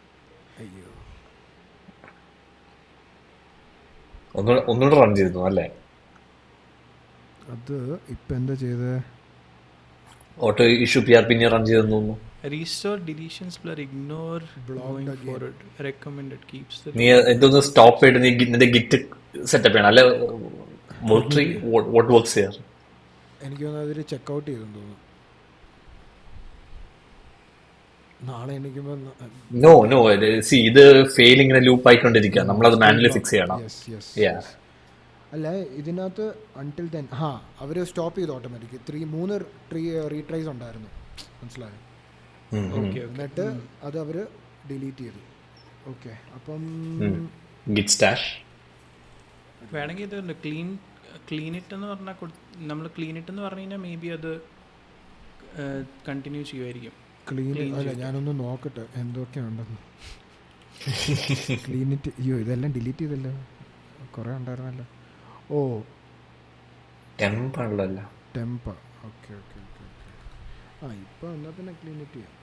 അയ്യോ, ഒന്നുകൂടെ റൺ ചെയ്തിരുന്നു അല്ലേ? അത് ഇപ്പൊ എന്താ ചെയ്തത്? ഓട്ടോ ഇഷ്യൂ PR പിന്നെ റൺ ചെയ്തെന്ന് തോന്നുന്നു. Restore deletions blur, ignore going forward. Recommended keeps the. നീ എന്തോന്ന് സ്റ്റോപ്പ് ചെയ്ത് നീ നിന്റെ ഗിറ്റ് സെറ്റപ്പ് ചെയ്യണം അല്ലെ? Work tree what works here? എനിക്ക് തോന്നുന്നു അതിൽ ചെക്കൗട്ട് ചെയ്തെന്ന് തോന്നുന്നു. നാളെ എണീക്കുമ്പോൾ നോ സി ഇത് ഫെയിൽ ഇങ്ങനെ ലൂപ്പ് ആയിക്കൊണ്ടിരിക്കുക. നമ്മളത് മാനുവലി ഫിക്സ് ചെയ്യണം. അല്ല, ഇതിനകത്ത് അൺടിൽ ദെൻ അവർ സ്റ്റോപ്പ് ചെയ്തു ഓട്ടോമാറ്റിക്. 3 റീട്രൈസ് ഉണ്ടായിരുന്നു, മനസ്സിലായോ? എന്നിട്ട് അത് അവർ ഡിലീറ്റ് ചെയ്തു. ഓക്കെ, അപ്പം ഗിറ്റ് സ്റ്റാഷ് വേണമെങ്കിൽ ഇത് ക്ലീൻ ഇറ്റ് എന്ന് പറഞ്ഞാൽ നമ്മൾ ക്ലീൻ ഇറ്റ് എന്ന് പറഞ്ഞു കഴിഞ്ഞാൽ മേ ബി അത് കണ്ടിന്യൂ ചെയ്യുമായിരിക്കും. ക്ലീൻ അല്ല, ഞാനൊന്ന് നോക്കട്ടെ എന്തൊക്കെയുണ്ടെന്ന്. ക്ലീനിറ്റ്, അയ്യോ ഇതെല്ലാം ഡിലീറ്റ് ചെയ്തല്ലോ, കുറേ ഉണ്ടായിരുന്നല്ലോ. ഓ ടെമ്പുള്ളല്ല. ടെമ്പ, ഓക്കെ ഓക്കെ ഓക്കെ ഓക്കെ. ആ ഇപ്പോൾ എന്നാൽ പിന്നെ ക്ലീനിറ്റ് ചെയ്യാം.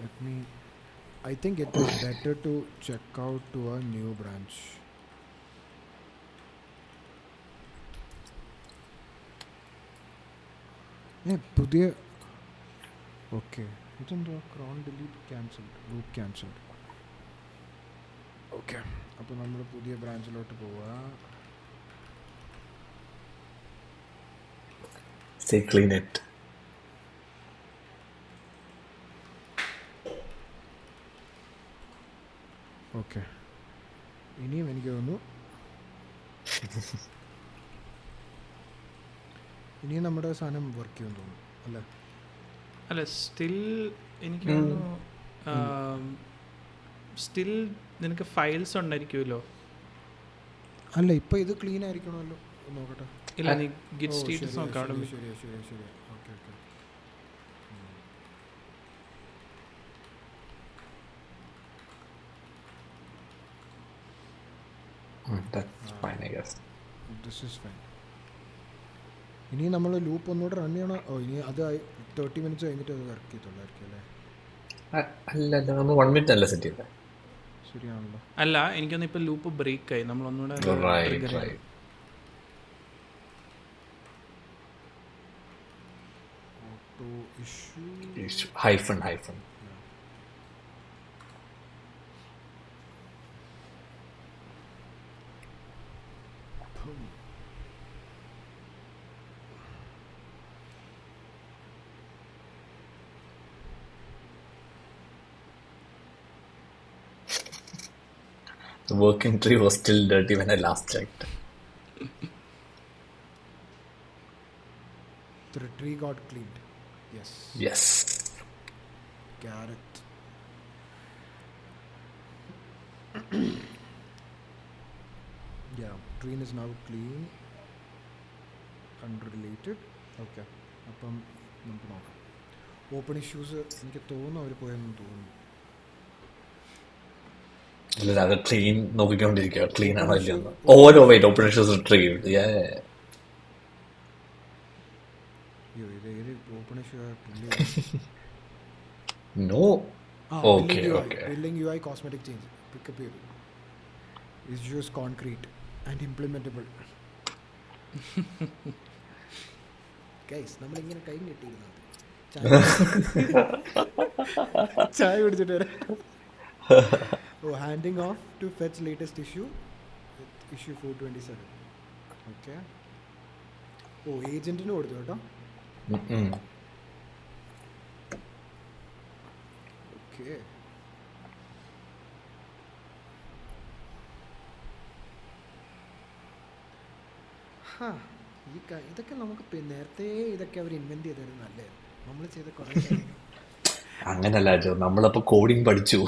Let me, I think it is better to check out to a new branch. പുതിയ, ഓക്കെ ഇതെന്തോ ക്രോൺ delete cancelled, loop cancelled. Okay, അപ്പോൾ നമ്മൾ പുതിയ ബ്രാഞ്ചിലോട്ട് പോവുക. Say clean it. ഓക്കെ, ഇനിയും എനിക്ക് തോന്നുന്നു ഇനിയും നമ്മുടെ സാധനം വർക്ക് ചെയ്യുമെന്ന് തോന്നുന്നു അല്ലേ? അല്ല, സ്റ്റിൽ എനിക്ക് തോന്നുന്നു സ്റ്റിൽ നിനക്ക് ഫയൽസ് ഉണ്ടായിരിക്കുമല്ലോ. അല്ല ഇപ്പോൾ ഇത് ക്ലീൻ ആയിരിക്കണമല്ലോ, നോക്കട്ടെ. ഇല്ല, നീ ഗിറ്റ് സ്റ്റേറ്റസ് നോക്കാം അവിടെ. ശരിയാ ശരിയാ ശരിയാ, okay okay. That's fine, I guess. This is fine. ഇനി നമ്മൾ ലൂപ്പ് ഒന്നുകൂടെ റൺ ചെയ്യണം. ഓ ഇനി അത് 30 minutes കഴിഞ്ഞിട്ട് അത് വർക്ക് ചെയ്തോളായിരിക്കും അല്ലേ? അല്ല, നമ്മൾ 1 minute അല്ല സെറ്റ് ചെയ്തത്. ശരിയാണല്ലോ. അല്ല, എനിക്കൊന്ന് ഇപ്പൊ ലൂപ്പ് ബ്രേക്ക് ആയി, നമ്മൾ ഒന്നുകൂടെ Right, trigger ചെയ്യണം. right. Auto issue, Hyphen. The working tree was still dirty when I last checked. the tree got cleaned. Yes. Yes. Carrot. Yeah, tree is now clean, unrelated. Okay, അപ്പം നമുക്ക് നോക്കാം. Open issues എനിക്ക് തോന്നുന്നു അവർ പോയെന്ന് തോന്നുന്നു. ഇല്ല, അത് ക്ലീൻ നോക്കിക്കൊണ്ടിരിക്കുക, ക്ലീൻ ആണോ ഇല്ലെന്ന്. ഓരോ വെയിറ്റ് ഓപ്പൺ ഇഷ്യൂസ് റിട്രീവ്ഡ്. അയ്യോ ഇത് ഏത് open issue? No. Okay. Billing UI cosmetic change pick up ചെയ്തു. Issues concrete and implementable. Guys നമ്മളിങ്ങനെ കൈ കെട്ടിയിരുന്നത് ചായ കുടിച്ചിട്ട് വരാം. Oh, handing off to fetch latest issue with issue 427. Okay. Oh, agentന് കൊടുത്തു കേട്ടോ. Okay. ഇതൊക്കെ നമുക്ക് നേരത്തെ ഇതൊക്കെ അവർ ഇൻവെന്റ് ചെയ്തായിരുന്നു നല്ലതായിരുന്നു. നമ്മൾ ചെയ്ത കുറേ അങ്ങനല്ല ജോ, നമ്മളപ്പോ കോഡിങ് പഠിച്ചു.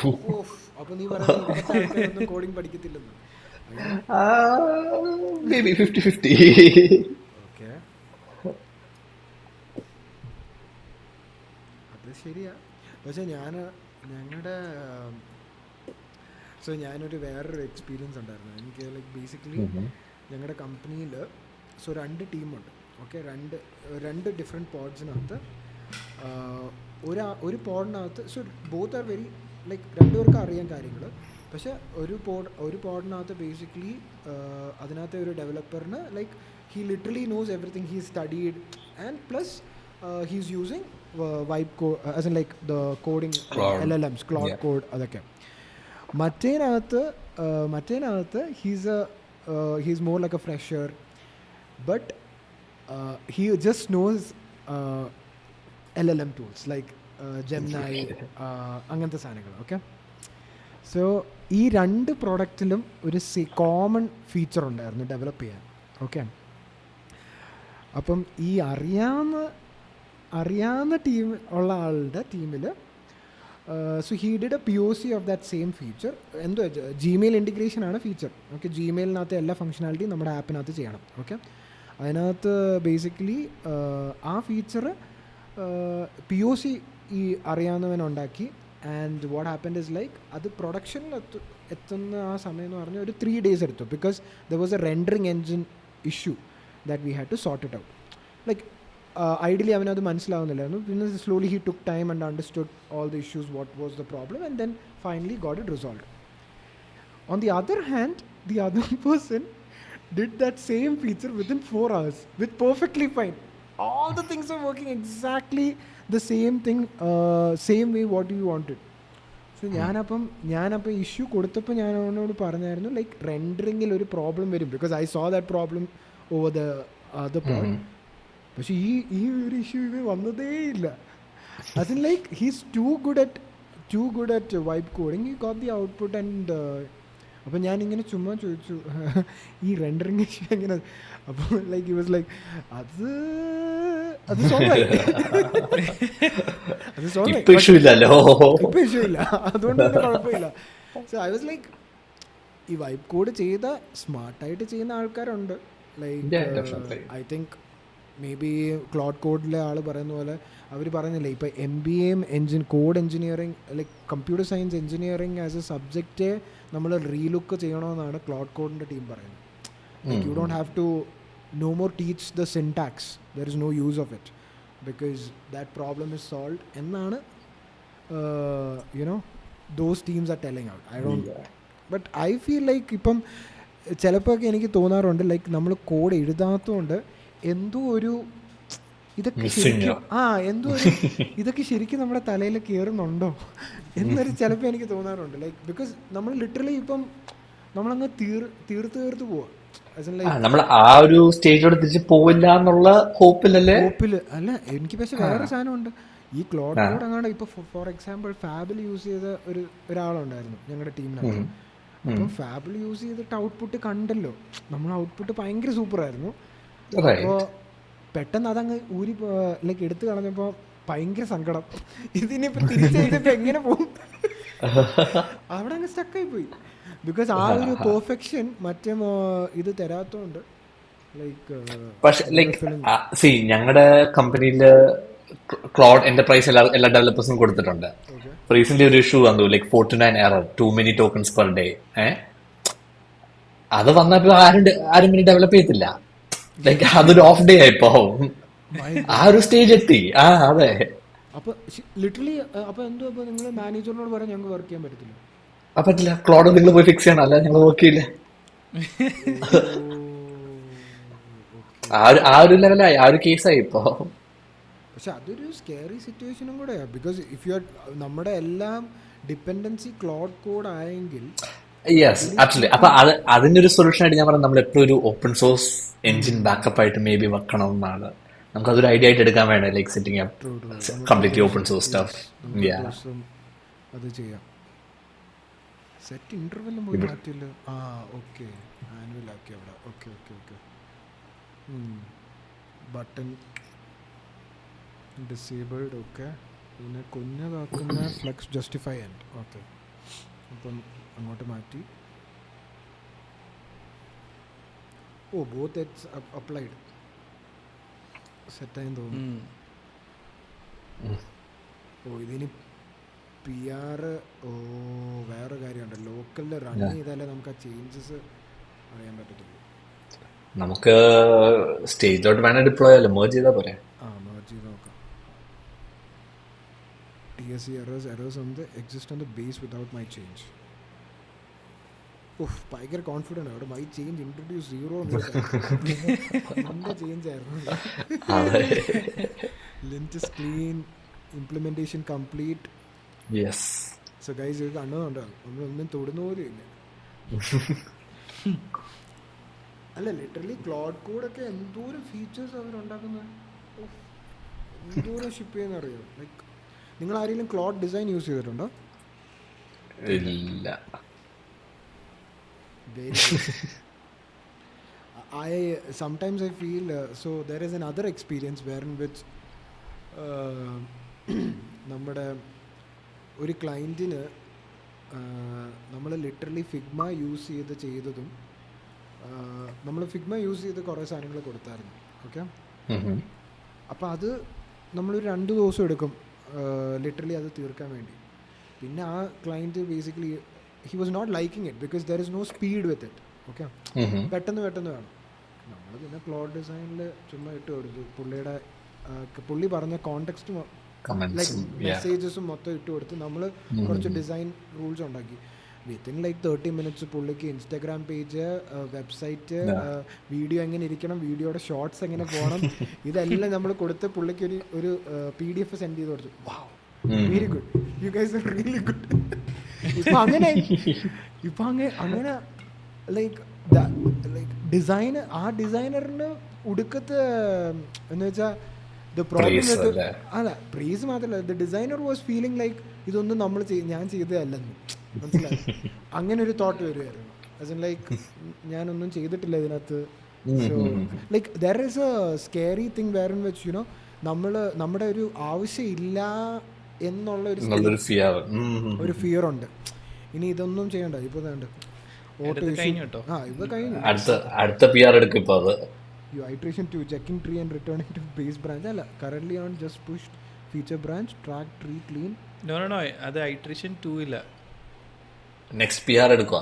അപ്പൊ നീ പറയുന്നത് കോഡിങ് പഠിക്കത്തില്ലെന്ന്? Maybe 50-50. ഓക്കെ, അത് ശരിയാ. പക്ഷെ ഞങ്ങളുടെ ഞാനൊരു വേറൊരു എക്സ്പീരിയൻസ് ഉണ്ടായിരുന്നു എനിക്ക്. ലൈക്ക് ബേസിക്കലി ഞങ്ങളുടെ കമ്പനിയിൽ 2 ടീമുണ്ട്. ഓക്കെ, രണ്ട് ഡിഫറെൻറ്റ് പോഡ്സിനകത്ത് ഒരു പോഡിനകത്ത് ബോത്ത് ആർ വെരി ലൈക്ക് രണ്ടുപേർക്ക് അറിയാൻ കാര്യങ്ങൾ. പക്ഷേ ഒരു പോഡിനകത്ത് ബേസിക്കലി അതിനകത്തെ ഒരു ഡെവലപ്പറിന് like he literally knows everything, he studied and plus he's using vibe code as in like the coding LLMs, Claude code അതൊക്കെ. മറ്റേനകത്ത് he's more like a fresher, but he just knows LLM tools like Gemini, അങ്ങനത്തെ സാധനങ്ങൾ. Okay, so ഈ 2 പ്രോഡക്റ്റിലും ഒരു common feature ഉണ്ടായിരുന്നു develop ചെയ്യാൻ. Okay, അപ്പം ഈ അറിയാവുന്ന ടീം ഉള്ള ആളുടെ ടീമിൽ so he did A POC of that same feature. എന്തോ Gmail ഇൻറ്റിഗ്രേഷൻ ആണ് ഫീച്ചർ. ഓക്കെ, ജിമെയിലിനകത്ത് എല്ലാ ഫംഗ്ഷനാലിറ്റിയും നമ്മുടെ ആപ്പിനകത്ത് ചെയ്യണം. ഓക്കെ, അതിനകത്ത് ബേസിക്കലി ആ ഫീച്ചർ POC ഈ അറിയാവുന്നവനുണ്ടാക്കി. And what happened is like അത് പ്രൊഡക്ഷനിൽ എത്തുന്ന ആ സമയം എന്ന് പറഞ്ഞാൽ ഒരു 3 days എടുത്തു. Because there was a rendering engine issue that we had to sort it out. Like ideally അവനത് മനസ്സിലാവുന്നില്ലായിരുന്നു. പിന്നെ slowly he took time and understood all the issues, what was the problem, and then finally got it resolve. On the other hand, the other person did that same feature within 4 hours with perfectly fine. All the things are working exactly the same thing, same way what you wanted. So ഞാനപ്പം issue കൊടുത്തപ്പോൾ ഞാൻ അവനോട് പറഞ്ഞായിരുന്നു like റെൻഡറിങ്ങിൽ ഒരു problem വരും, because I so that problem over the other point. പക്ഷേ ഈ ഒരു ഇഷ്യൂ ഇത് വന്നതേ ഇല്ല. അതിൻ like he's to good at vibe coding. He got the output and അപ്പോൾ ഞാനിങ്ങനെ ചുമ്മാ ചോദിച്ചു ഈ റെൻഡറിങ് ഇഷ്യൂ എങ്ങനെ. അപ്പോൾ ലൈക്ക് ഹി വാസ് ലൈക്ക് അത് സോൾവ് ആയി. ഇപ്പൊ ഇഷ്യൂ ഇല്ലല്ലോ, ഇപ്പൊ ഇഷ്യൂ ഇല്ല, അതുകൊണ്ട് തന്നെ കുഴപ്പമില്ല. സോ ഐ വാസ് ലൈക്ക് ഈ വൈബ് കോഡ് ചെയ്ത സ്മാർട്ടായിട്ട് ചെയ്യുന്ന ആൾക്കാരുണ്ട്. Like I think maybe Claude കോഡിലെ ആൾ പറയുന്ന പോലെ അവർ പറയുന്നില്ലേ ഇപ്പോൾ MBA code engineering like computer science engineering as a subject നമ്മൾ റീലുക്ക് ചെയ്യണമെന്നാണ് ക്ലോഡ് കോഡിൻ്റെ ടീം പറയുന്നത്. Like you don't have to no more teach the syntax, there is no use of it because that problem is solved എന്നാണ് those teams are telling out. I don't but I feel like ഇപ്പം ചിലപ്പോഴൊക്കെ എനിക്ക് തോന്നാറുണ്ട് like നമ്മൾ code എഴുതാത്തതുകൊണ്ട് എന്തോ ഒരു ഇതൊക്കെ ശരിക്കും നമ്മുടെ തലയിൽ കയറുന്നുണ്ടോ എന്നൊരു ചിലപ്പോൾ എനിക്ക് തോന്നാറുണ്ട്. ലൈക്ക് ബിക്കോസ് നമ്മൾ ലിറ്ററലി ഇപ്പം നമ്മളങ്ങ് തീർത്ത് പോവാ. നമ്മൾ ആ ഒരു സ്റ്റേജോട് തിരിച്ച് പോവില്ല എന്നുള്ള ഹോപ്പിലല്ലേ. അല്ല എനിക്ക് പക്ഷെ വേറെ സാധനമുണ്ട്. ഈ ക്ലോഡ് കോഡ് അങ്ങാണ്ട് ഇപ്പൊ ഫോർ എക്സാമ്പിൾ ഫാബിൽ യൂസ് ചെയ്ത ഒരാളുണ്ടായിരുന്നു ഞങ്ങളുടെ ടീമിനകത്ത്. അപ്പം ഫാബിൽ യൂസ് ചെയ്തിട്ട് ഔട്ട്പുട്ട് കണ്ടല്ലോ, നമ്മൾ ഔട്ട്പുട്ട് ഭയങ്കര സൂപ്പറായിരുന്നു. അപ്പോൾ പെട്ടെന്ന് അതങ്ങ് ലൈക്ക് എടുത്തു കളഞ്ഞപ്പോൾ ഭയങ്കര സങ്കടം. ഇതിനിപ്പോൾ തിരിച്ചെഴുതിയപ്പോൾ എങ്ങനെ പോകും, അവിടെ അങ്ങ് സ്റ്റക്കായി പോയി. ബിക്കോസ് ആ ഒരു പെർഫെക്ഷൻ മറ്റേ ഇത് തരാത്തോണ്ട്. പക്ഷെ ലൈക്ക് ഞങ്ങളുടെ കമ്പനിയില് ക്ലൗഡ് എന്റർപ്രൈസ് എല്ലാ ഡെവലപ്പേഴ്സും കൊടുത്തിട്ടുണ്ട്. റീസെന്റ് ഒരു ഇഷ്യൂ വന്നു, like 49 error, too many tokens per day. അത് വന്നപ്പോ ആരും ഇനി ഡെവലപ്പ് ചെയ്യത്തില്ല. ലൈക്ക് അതൊരു ഓഫ് ഡേ ആയിപ്പോ ആ ഒരു സ്റ്റേജ് എത്തി. അതെ. അപ്പൊ ലിറ്ററലി അപ്പൊ എന്തോ നിങ്ങൾ മാനേജറിനോട് പറയാൻ ഞങ്ങൾക്ക് വർക്ക് ചെയ്യാൻ പറ്റത്തില്ല. പറ്റില്ല, ക്ലോഡ് നിങ്ങൾ പോയി ഫിക്സ് ചെയ്യണം, അല്ല ഞങ്ങൾ വർക്ക് ചെയ്യില്ല. ആ ഒരു ലെവലായി, ആ ഒരു കേസായി ഇപ്പോ. പക്ഷെ അതൊരു സ്കേറി സിറ്റുവേഷനും കൂടെയാ. ബിക്കോസ് ഇഫ് യു നമ്മുടെ എല്ലാം ഡിപ്പെൻഡൻസി ക്ലോഡ് കോഡ് ആയെങ്കിൽ യെസ് ആക്ച്വലി. അപ്പൊ അതിനൊരു സൊല്യൂഷൻ ആയിട്ട് ഞാൻ പറഞ്ഞത് നമ്മൾ എപ്പോഴും ഒരു ഓപ്പൺ സോഴ്സ് എഞ്ചിൻ ബാക്കപ്പ് ആയിട്ട് മേ ബി വെക്കണം എന്നാണ്. നമുക്ക് അതൊരു ഐഡിയ ആയിട്ട് എടുക്കാൻ വേണ്ട, like setting up completely open source stuff. അത് ചെയ്യാം. സെറ്റ് ഇന്റർവെല്ലും പോയി മാറ്റില്ല. ഓക്കെ ആനുവൽ ആക്കി അവിടെ. Okay button disabled. ഓക്കെ പിന്നെ കുഞ്ഞതാക്കുന്ന ഫ്ലെക്സ് ജസ്റ്റിഫൈ ആൻഡ്. ഓക്കെ അപ്പം അങ്ങോട്ട് മാറ്റി. Both edits applied. സെറ്റായി തോന്നുന്നു. ഇതിന് PR വേറെ കാര്യമുണ്ട്. ലോക്കലിൽ റൺ ചെയ്താലേ നമുക്ക് ആ ചേഞ്ചസ് അറിയാൻ പറ്റത്തുള്ളൂ. നമുക്ക് സ്റ്റേജിലോട്ട് വേണേ ഡിപ്ലോയ് അല്ലേ, മെർജ് ചെയ്താൽ പോരെ. മെർജ് ചെയ്ത് നോക്കാം. TSC errors on the exist on the base without my change. ഭയങ്കര കോൺഫിഡൻ്റ് അവിടെ. മൈ ചേഞ്ച് ഇൻട്രൊഡ്യൂസ് 0 ചേഞ്ച് ആയിരുന്നു. Link is clean, implementation complete. Yes. So guys ഇത് കണ്ടതുണ്ടോ, നമ്മളൊന്നും തൊടുന്ന പോലും ഇല്ല. അല്ല ലിറ്ററലി ക്ലോഡ് കോഡൊക്കെ എന്തോരം ഫീച്ചേഴ്സ് അവരുണ്ടാക്കുന്നത്, എന്തോരം ഷിപ്പ് ചെയ്യുന്ന അറിയോ. ലൈക്ക് നിങ്ങൾ ആരെങ്കിലും ക്ലോഡ് ഡിസൈൻ യൂസ് ചെയ്തിട്ടുണ്ടോ? ഇല്ല. Sometimes I feel so there is another experience wherein which നമ്മുടെ ഒരു ക്ലയൻറ്റിന് നമ്മൾ ലിറ്ററലി ഫിഗ്മ യൂസ് ചെയ്തതും നമ്മൾ ഫിഗ്മ യൂസ് ചെയ്ത് കുറേ സാധനങ്ങൾ കൊടുത്തായിരുന്നു. ഓക്കെ, അപ്പോൾ അത് നമ്മളൊരു 2 ദിവസം എടുക്കും ലിറ്ററലി അത് തീർക്കാൻ വേണ്ടി. പിന്നെ ആ client basically he was not liking it because there is no speed with it. Okay, പെട്ടെന്ന് വേണം. നമ്മൾ പിന്നെ ക്ലോഡ് ഡിസൈനിൽ ചുമ്മാ ഇട്ട് കൊടുത്തു. പുള്ളി പറഞ്ഞ കോണ്ടെക്സ്റ്റ് ലൈക്ക് മെസ്സേജസും മൊത്തം ഇട്ട് കൊടുത്ത് നമ്മൾ കുറച്ച് ഡിസൈൻ റൂൾസ് ഉണ്ടാക്കി. വിത്തിൻ ലൈക്ക് 30 minutes പുള്ളിക്ക് ഇൻസ്റ്റാഗ്രാം പേജ്, വെബ്സൈറ്റ്, വീഡിയോ എങ്ങനെ ഇരിക്കണം, വീഡിയോയുടെ ഷോർട്സ് എങ്ങനെ പോകണം, ഇതെല്ലാം നമ്മൾ കൊടുത്ത് പുള്ളിക്ക് ഒരു PDF സെൻഡ് ചെയ്ത് കൊടുത്തു. Wow, very good, you guys are really good. ഇപ്പം അങ്ങനെ ലൈക്ക് ഡിസൈന് ആ ഡിസൈനറിന് ഉടുക്കത്ത് എന്ന് വെച്ചാൽ ദ പ്രോബ്ലം അല്ല പ്രൈസ് മാത്രമല്ല, the designer was feeling like ഇതൊന്നും ഞാൻ ചെയ്തതല്ലെന്ന്. മനസ്സിലായി? അങ്ങനെ ഒരു തോട്ട് വരുമായിരുന്നു. ആസ് ഇൻ ലൈക്ക് ഞാനൊന്നും ചെയ്തിട്ടില്ല ഇതിനകത്ത്. So like there is a scary thing where in വെച്ച് യുനോ നമ്മുടെ ഒരു ആവശ്യമില്ല എന്നുള്ള ഒരു ഫിയർ ഉണ്ട്. ഇനി ഇതൊന്നും ചെയ്യണ്ട. ഇപ്പോൾ വേണ്ട ഓട്ടോ ഇപ്പൊ കഴിഞ്ഞു. അടുത്ത PR എടുക്കും ഇപ്പൊ അത്. Iteration 2 checking tree and returning to base branch. അല്ല, currently on just pushed feature branch track tree clean. No അത് iteration 2 ഇല്ല, നെക്സ്റ്റ് PR എടുക്കുക.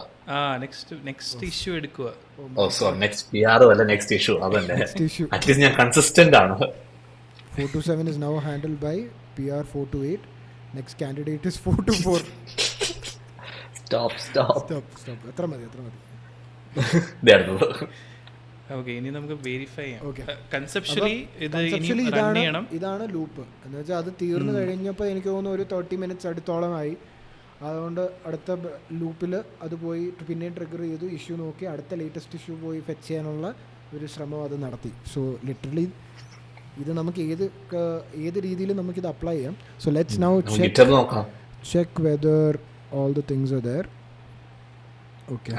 നെക്സ്റ്റ് ഇഷ്യൂ എടുക്കുക. നെക്സ്റ്റ് PR അല്ല, നെക്സ്റ്റ് ഇഷ്യൂ. അതല്ലേ, അറ്റ്ലീസ്റ്റ് ഞാൻ കൺസിസ്റ്റന്റ് ആണ്. 427 is now handled by PR 428. Next candidate is 424. Stop. എത്ര മതി. ഓക്കെ, ഇനി നമുക്ക് വെരിഫൈ ചെയ്യാം. കൺസെപ്ച്വലി ഇതാണ് ലൂപ്പ് എന്ന് വെച്ചാൽ അത് തീർന്നു കഴിഞ്ഞപ്പോൾ എനിക്ക് തോന്നുന്നു ഒരു 30 minutes അടുത്തോളമായി. അതുകൊണ്ട് അടുത്ത ലൂപ്പിൽ അത് പോയി പിന്നെ ട്രിഗർ ചെയ്തു, ഇഷ്യൂ നോക്കി, അടുത്ത ലേറ്റസ്റ്റ് ഇഷ്യൂ പോയി ഫെച്ച് ചെയ്യാനുള്ള ഒരു ശ്രമം അത് നടത്തി. സോ ലിറ്ററലി ഇത് നമുക്ക് ഏത് രീതിയിൽ നമുക്കിത് അപ്ലൈ ചെയ്യാം. So let's now check whether all the things are there. Okay,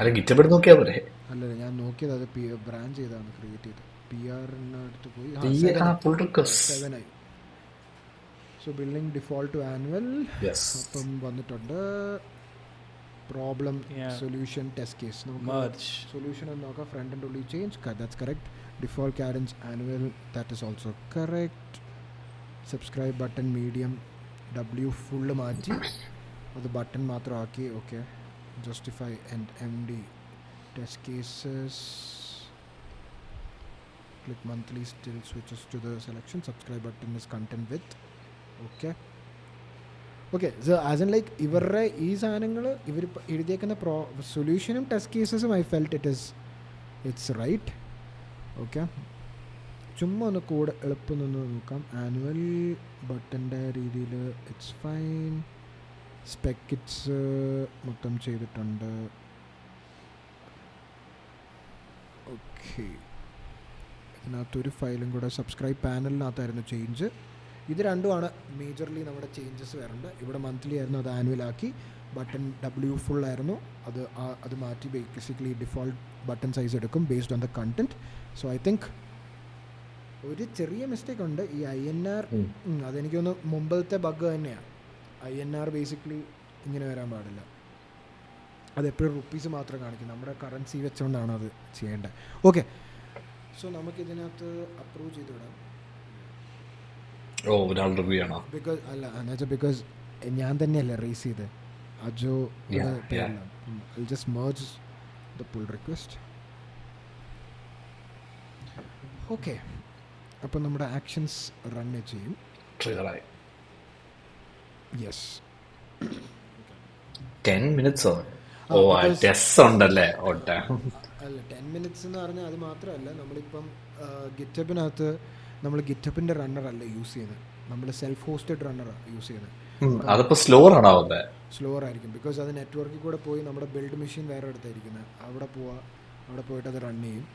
അല്ല ഞാൻ നോക്കിയത് അത് ബ്രാഞ്ച് ചെയ്താണ് ക്രിയേറ്റ് ചെയ്ത്. PR അടുത്ത് പോയി 7 ആയി. So billing default to annual അപ്പം വന്നിട്ടുണ്ട്. Problem solution test case solution എന്ന് നോക്കാം. ഫ്രണ്ട് ആൻഡ് ഉള്ളിൽ ചേഞ്ച്, ദാറ്റ്സ് കറക്റ്റ്. ഡിഫോൾട്ട് ക്യാരൻസ് annual, that is also correct. Subscribe button medium, W full മാറ്റി അത് ബട്ടൺ മാത്രമാക്കി. Okay, justify and MD test cases, click monthly, still switches to the selection. Subscribe button is content with. Okay, so as in like ഇവരുടെ ഈ സാധനങ്ങൾ ഇവർ എഴുതിയേക്കുന്ന സൊല്യൂഷനും test cases I felt it's right. Okay, ചുമ്മാ ഒന്ന് കൂടെ എളുപ്പം നിന്ന് നോക്കാം. ആനുവൽ ബട്ടൻ്റെ രീതിയിൽ ഇറ്റ്സ് ഫൈൻ. സ്പെക്കിറ്റ്സ് മൊത്തം ചെയ്തിട്ടുണ്ട്. ഓക്കെ, ഇതിനകത്തൊരു ഫയലും കൂടെ സബ്സ്ക്രൈബ് പാനലിനകത്തായിരുന്നു ചേഞ്ച്. ഇത് രണ്ടുമാണ് മേജർലി നമ്മുടെ ചേഞ്ചസ് വരേണ്ടത്. ഇവിടെ മന്ത്ലി ആയിരുന്നു, അത് ആനുവലാക്കി. ബട്ടൺ W ഫുള്ളായിരുന്നു, അത് മാറ്റി ബേസിക്കലി ഡിഫോൾട്ട് ബട്ടൺ സൈസ് എടുക്കും based on the content. So I think ഒരു ചെറിയ മിസ്റ്റേക്ക് ഉണ്ട്. ഈ INR അതെനിക്കൊന്ന് മുമ്പത്തെ ബഗ് തന്നെയാണ്. INR ബേസിക്കലി ഇങ്ങനെ വരാൻ പാടില്ല. അതെപ്പോഴും റുപ്പീസ് മാത്രം കാണിക്കും. നമ്മുടെ കറൻസി വെച്ചുകൊണ്ടാണ് അത് ചെയ്യേണ്ടത്. ഓക്കെ, സോ നമുക്കിതിനകത്ത് അപ്രൂവ് ചെയ്ത് വിടാം. ബിക്കോസ് അല്ല എന്നുവെച്ചാൽ ബിക്കോസ് ഞാൻ തന്നെയല്ലേ റേസ് ചെയ്ത് അജോ പേരിലാണ്. I just merge the pull request. Okay, അപ്പം നമ്മുടെ ആക്ഷൻസ് റൺ ചെയ്യും. യെസ്, 10 minutes ഉണ്ടല്ലേ? അല്ല, 10 minutes എന്ന് പറഞ്ഞാൽ അത് മാത്രമല്ല. നമ്മളിപ്പം ഗിറ്റബിനകത്ത് നമ്മൾ ഗിറ്റബിൻ്റെ റണ്ണർ അല്ല യൂസ് ചെയ്യുന്നത്, നമ്മൾ സെൽഫ് ഹോസ്റ്റഡ് റണ്ണറാണ് യൂസ് ചെയ്യുന്നത്. അതിപ്പോൾ സ്ലോവർ ആയിരിക്കും ബിക്കോസ് അത് നെറ്റ്വർക്കിൽ കൂടെ പോയി നമ്മുടെ ബിൽഡ് മെഷീൻ വേറെ അടുത്തായിരിക്കുന്നത്. അവിടെ പോയിട്ട് അത് റൺ ചെയ്യും,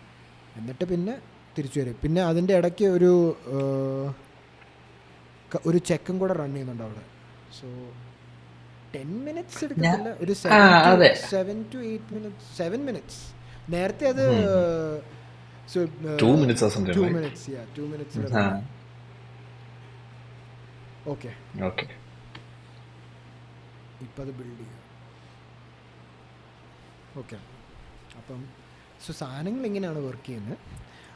എന്നിട്ട് പിന്നെ തിരിച്ചു വരും. പിന്നെ അതിൻ്റെ ഇടയ്ക്ക് ഒരു ചെക്കും കൂടെ റൺ ചെയ്യുന്നുണ്ട് അവിടെ. സോ 10 minutes എടുക്കത്തില്ല, ഒരു 7 to 8 minutes, 7 minutes. നേരത്തെ അത് 2 minutes. 2 minutes, yeah, 2 minutes. Okay, ഇപ്പം അത് ബിൽഡ് ചെയ്യാം. ഓക്കെ, അപ്പം സോ സാധനങ്ങൾ ഇങ്ങനെയാണ് വർക്ക് ചെയ്യുന്നത്.